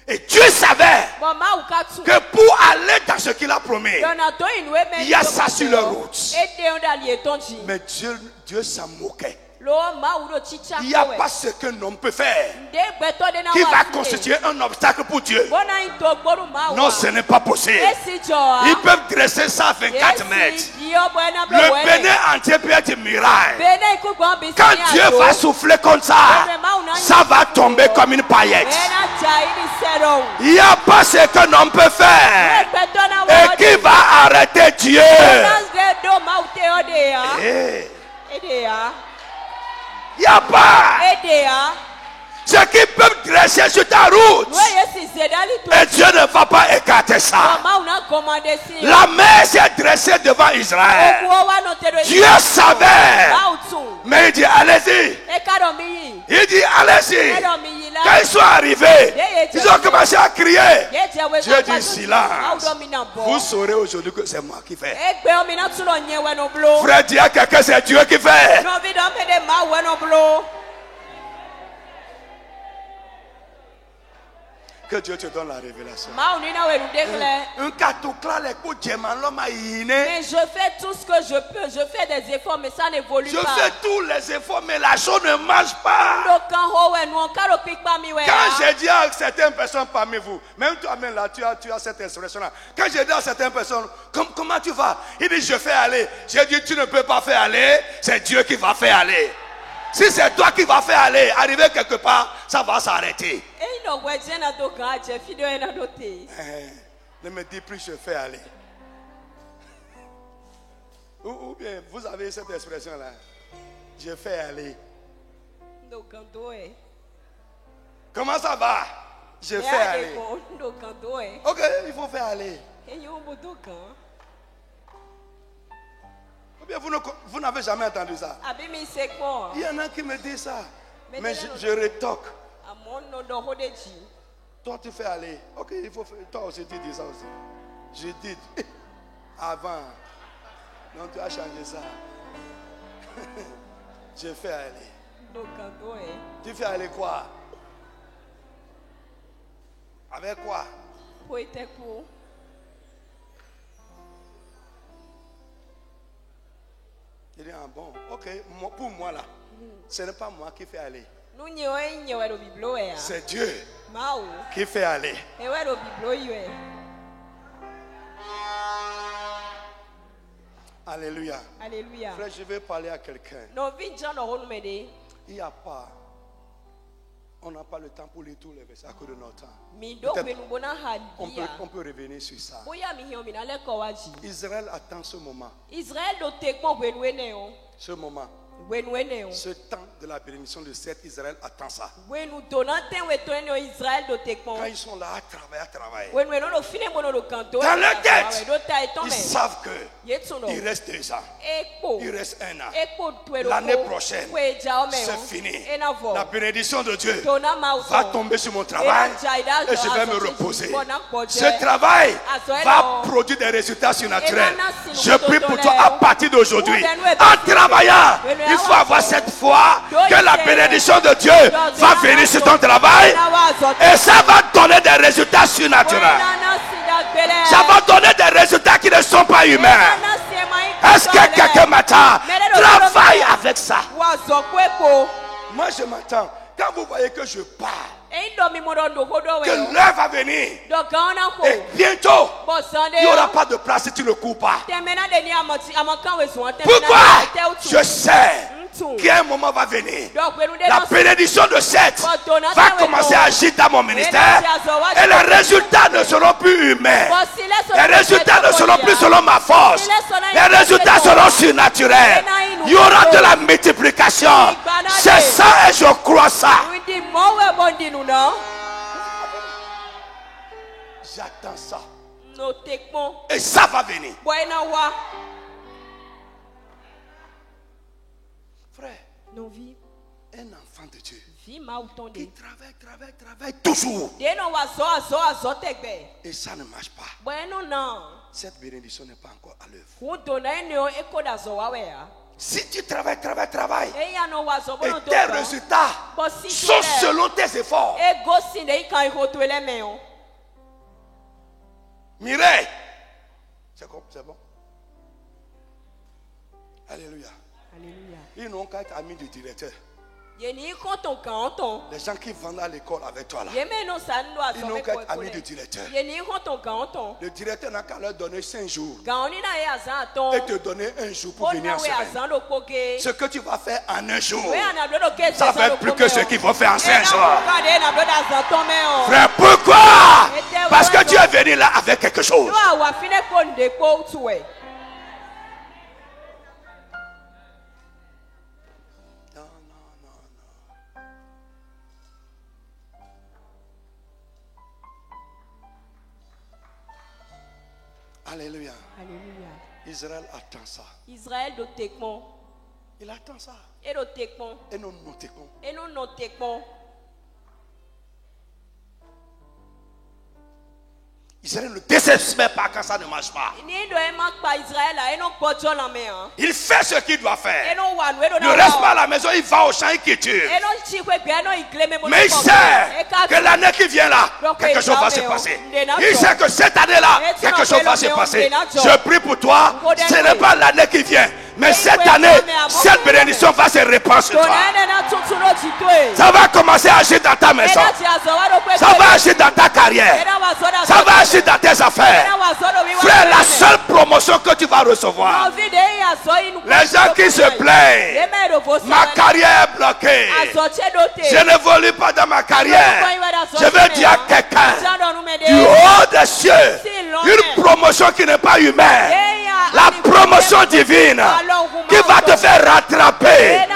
Et Dieu savait que pour aller dans ce qu'il a promis, il y a ça sur leur route. Mais Dieu s'en moquait. Il n'y a pas ce qu'un homme peut faire qui va constituer un obstacle pour Dieu. Non, ce n'est pas possible. Ils peuvent dresser ça à 24 mètres. Le Bénin entier peut être muraille. Quand Dieu va souffler comme ça, ça va tomber comme une paillette. Il n'y a pas ce qu'un homme peut faire et qui va arrêter Dieu. Il n'y a pas ce qui peut dresser sur ta route. Et Dieu ne va pas écarter ça. La mer s'est dressée devant Israël. Dieu savait. Mais il dit allez-y. Il dit allez-y. Quand ils sont arrivés, ils ont commencé à crier. Dieu dit silence. Vous saurez aujourd'hui que c'est moi qui fais. Frère, dis à quelqu'un, c'est Dieu qui fait. Que Dieu te donne la révélation. Mais je fais tout ce que je peux. Je fais des efforts, mais ça n'évolue pas. Je fais tous les efforts, mais la chose ne marche pas. Quand j'ai dit à certaines personnes parmi vous, même toi-même là, tu as cette expression-là. Quand j'ai dit à certaines personnes, comment tu vas? Il dit, je fais aller. J'ai dit, tu ne peux pas faire aller. C'est Dieu qui va faire aller. Si c'est toi qui vas faire aller, arriver quelque part, ça va s'arrêter. Ne me dis plus je fais aller. Ou bien vous avez cette expression là. Je fais aller. Comment ça va? Je fais aller. Ok, il faut faire aller. Vous n'avez jamais entendu ça. Il y en a qui me disent ça. Mais je rétorque. Toi tu fais aller. Ok, il faut faire. Toi aussi tu dis ça aussi. Je dis avant. Donc tu as changé ça. Je fais aller. Tu fais aller quoi? Avec quoi? Il dit, ah bon, ok, pour moi là, ce n'est pas moi qui fais aller. C'est Dieu qui fait aller. Alléluia. Alléluia. Frère, je vais parler à quelqu'un. Il n'y a pas. On n'a pas le temps pour lire tous les versets à cause de notre temps. On peut revenir sur ça. Israël attend ce moment. Ce moment. Ce temps de la bénédiction de cet Israël attend ça. Quand ils sont là à travailler, dans leur tête, ils savent que il reste 2 ans, il reste 1 an. L'année prochaine, c'est fini. La bénédiction de Dieu va tomber sur mon travail et je vais me reposer. Ce travail va produire des résultats surnaturels. Je prie pour toi à partir d'aujourd'hui. En travaillant, Il faut avoir cette foi que la bénédiction de Dieu va venir sur ton travail et ça va donner des résultats surnaturels. Ça va donner des résultats qui ne sont pas humains. Est-ce que quelqu'un m'attend? Travaille avec ça. Moi je m'attends. Quand vous voyez que je parle, que l'heure va venir et bientôt il n'y aura pas de place si tu ne cours pas. Pourquoi? Je sais qu'un moment va venir, la bénédiction de Seth va commencer à agir dans mon ministère et les résultats ne seront plus humains. Les résultats ne seront plus selon ma force. Les résultats seront surnaturels. Il y aura de la multiplication. C'est ça et je crois ça. J'attends ça. Et ça va venir. Frère, un enfant de Dieu qui travaille toujours et ça ne marche pas. Cette bénédiction n'est pas encore à l'œuvre. Si tu travailles et tes résultats sont selon tes efforts. Mireille, c'est bon. Alléluia. Ils n'ont qu'à être amis du directeur. Les gens qui vendent à l'école avec toi là, ils n'ont qu'à être amis du directeur. Le directeur n'a qu'à leur donner 5 jours et te donner 1 jour pour venir en semaine. Ce que tu vas faire en 1 jour, ça va être plus que ce qu'il faut faire en 5 jours. Frère, pourquoi? Parce que tu es venu là avec quelque chose. Alléluia. Israël attend ça. Il attend ça. Et nous notekons. Israël ne désespère pas quand ça ne marche pas. Il fait ce qu'il doit faire. Il ne reste pas à la maison, il va au champ, il cultive. Mais il sait que l'année qui vient là, quelque chose va se passer. Il sait que cette année-là, quelque chose va se passer. Je prie pour toi, ce n'est pas l'année qui vient. Mais cette année, cette bénédiction va se répandre sur toi. Ça va commencer à agir dans ta maison. Ça va agir dans ta carrière. Ça va agir dans tes affaires. Frère, la seule promotion que tu vas recevoir, les gens qui se plaignent, ma carrière est bloquée, je n'évolue pas dans ma carrière, je veux dire à quelqu'un du haut des cieux, une promotion qui n'est pas humaine, la promotion divine qui va te faire rattraper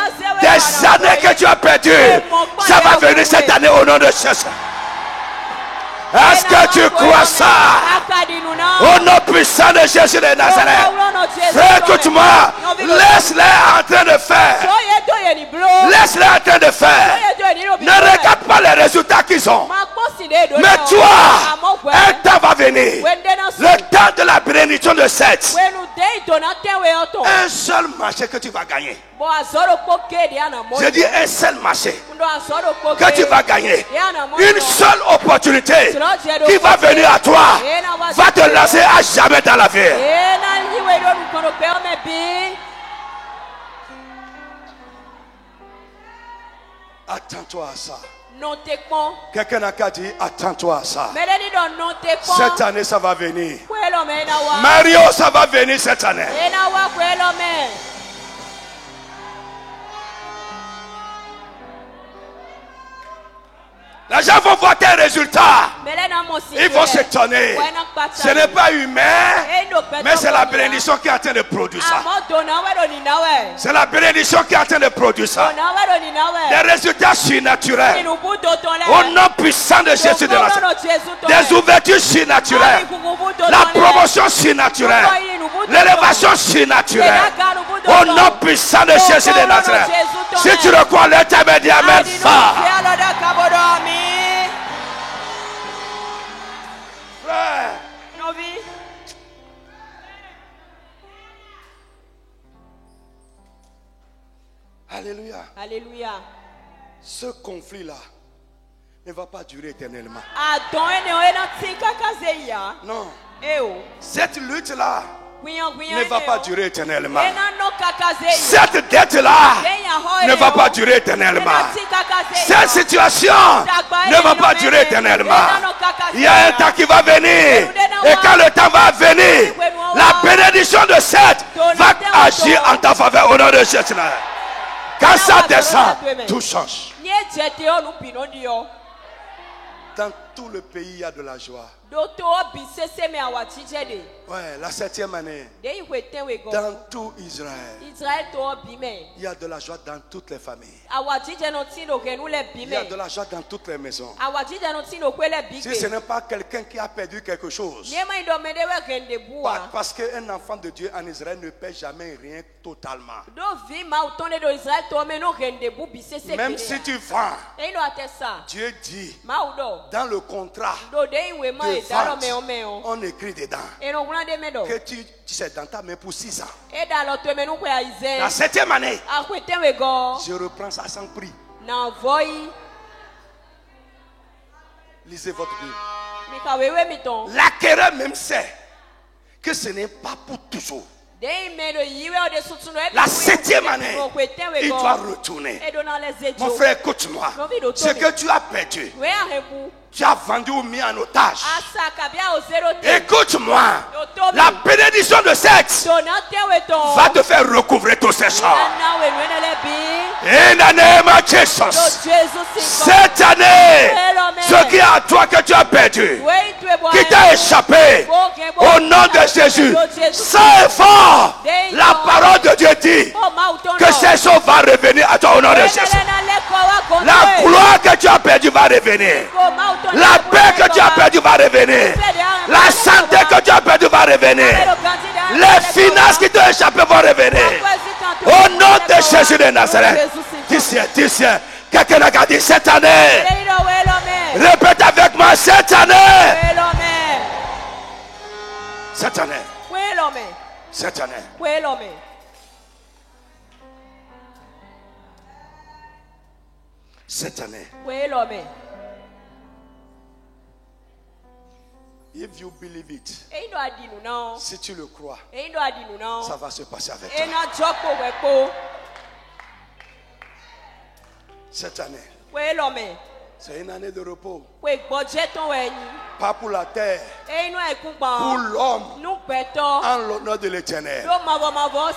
des années que tu as perdues. Ça va venir cette année au nom de Jésus. Est-ce que tu crois ça? Au nom puissant de Jésus de Nazareth. Frère, écoute-moi. Laisse-les en train de faire. Laisse-les en train de faire. Ne regarde pas les résultats qu'ils ont. Mais toi, un temps va venir. Le temps de la bénédiction de Seth. Un seul marché que tu vas gagner. Je dis un seul marché que tu vas gagner. Une seule opportunité qui va venir à toi va te lancer à jamais dans la vie. Attends-toi à ça. Quelqu'un n'a qu'à dire attends-toi à ça. Cette année ça va venir. Mario, ça va venir cette année. Les gens vont voir tes résultats. Ils vont s'étonner. Ce n'est pas humain, mais c'est la bénédiction qui est en train de produire ça. C'est la bénédiction qui est en train de produire ça. Des résultats surnaturels. Au nom puissant de Jésus de Nazareth. Des ouvertures surnaturelles. La promotion surnaturelle. L'élévation surnaturelle. Au nom puissant de Jésus de Nazareth. Si tu le crois, l'intermédiaire, amen fort. Frère, Alléluia. Alléluia. Ce conflit-là ne va pas durer éternellement. Non. Cette lutte-là ne va pas durer éternellement. Cette dette-là ne va pas durer éternellement. Cette situation ne va pas durer éternellement. Il y a un temps qui va venir. Et quand le temps va venir, la bénédiction de Seth va agir en ta faveur au nom de Jésus. Quand ça descend, tout change. Dans tout le pays, il y a de la joie. Ouais, la 7e année. Dans tout Israël, il y a de la joie dans toutes les familles. Il y a de la joie dans toutes les maisons. Si ce n'est pas quelqu'un qui a perdu quelque chose, parce qu'un enfant de Dieu en Israël ne perd jamais rien totalement. Même si tu vends, Dieu dit dans le contrat de vente, on écrit dedans que tu sais dans ta main pour 6 ans. La 7e année, je reprends ça sans prix. Lisez votre Bible. L'acquéreur même sait que ce n'est pas pour toujours. La 7e année, il doit retourner. Mon frère, écoute-moi. Ce que tu as perdu, tu as vendu ou mis en otage. Écoute-moi. La bénédiction de sexe va te faire recouvrer tous ces choses. In the name of Jesus. Cette année, ce qui est à toi que tu as perdu, qui t'a échappé, au nom de Jésus, sans effort, la parole de Dieu dit que ces choses vont revenir à toi au nom de Jésus. La gloire que tu as perdue va revenir. La paix que tu as perdue va revenir. La santé que tu as perdue va revenir. Les finances qui t'ont échappé vont revenir. Au nom de Jésus de Nazareth. D'ici, quelqu'un a dit cette année. Répète avec moi cette année. Cette année. Cette année. Cette année. If you believe it, si tu le crois, ça va se passer avec toi. Cette année, c'est une année de repos. Pas pour la terre, pour l'homme, en l'honneur de l'Éternel.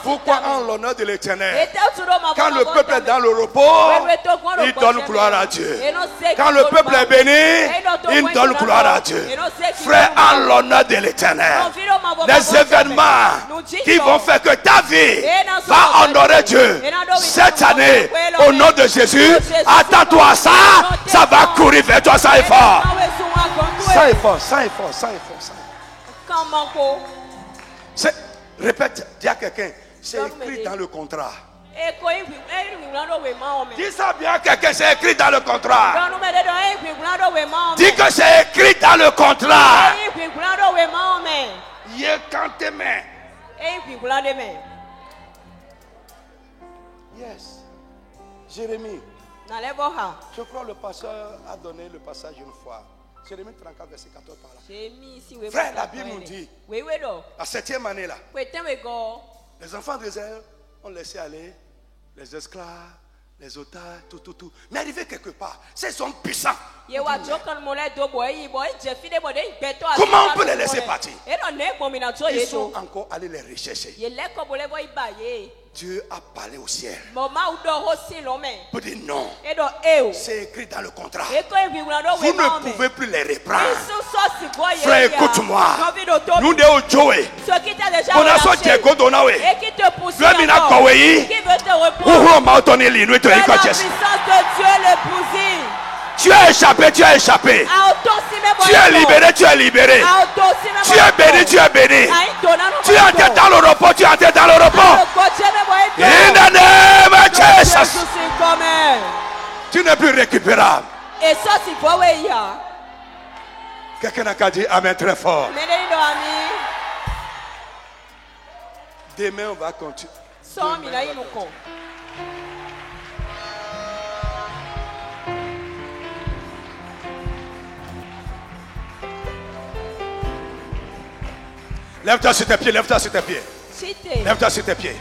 Pourquoi en l'honneur de l'Éternel? Quand le peuple est dans le repos, il donne gloire à Dieu. Quand le peuple est béni, il donne gloire à Dieu. Frère, en l'honneur de l'Éternel, les événements qui vont faire que ta vie va honorer Dieu cette année, au nom de Jésus, attends-toi à ça, ça va courir vers toi sans effort. Sans effort. Répète, dis à quelqu'un, c'est écrit dans le contrat. Dis ça bien à quelqu'un, c'est écrit dans le contrat. Dis que c'est écrit dans le contrat. Yes. Jérémie. Je crois que le pasteur a donné le passage une fois. Jérémie 34, verset 14 par là. Frère, la Bible nous dit, la 7e année là, les enfants d'Israël ont laissé aller les esclaves, les otages, tout. Mais arrivé quelque part, ces hommes puissants, comment on peut les laisser partir? Ils sont encore allés les rechercher. Dieu a parlé au ciel pour dire non. C'est écrit dans le contrat. Vous ne pouvez plus les reprendre. Frère, écoute-moi. Nous devons jouer. On a sorti un code. Tu es échappé, tu es échappé. Tu es libéré, tu es libéré. Tu es béni, tu es béni. Tu es entré dans le repos, tu es entré dans le repos. In the name of Jesus. Tu n'es plus récupérable. Quelqu'un a dit Amen très fort. Demain on va continuer. Lève-toi sur tes pieds, lève-toi sur tes pieds. Lève-toi sur tes pieds.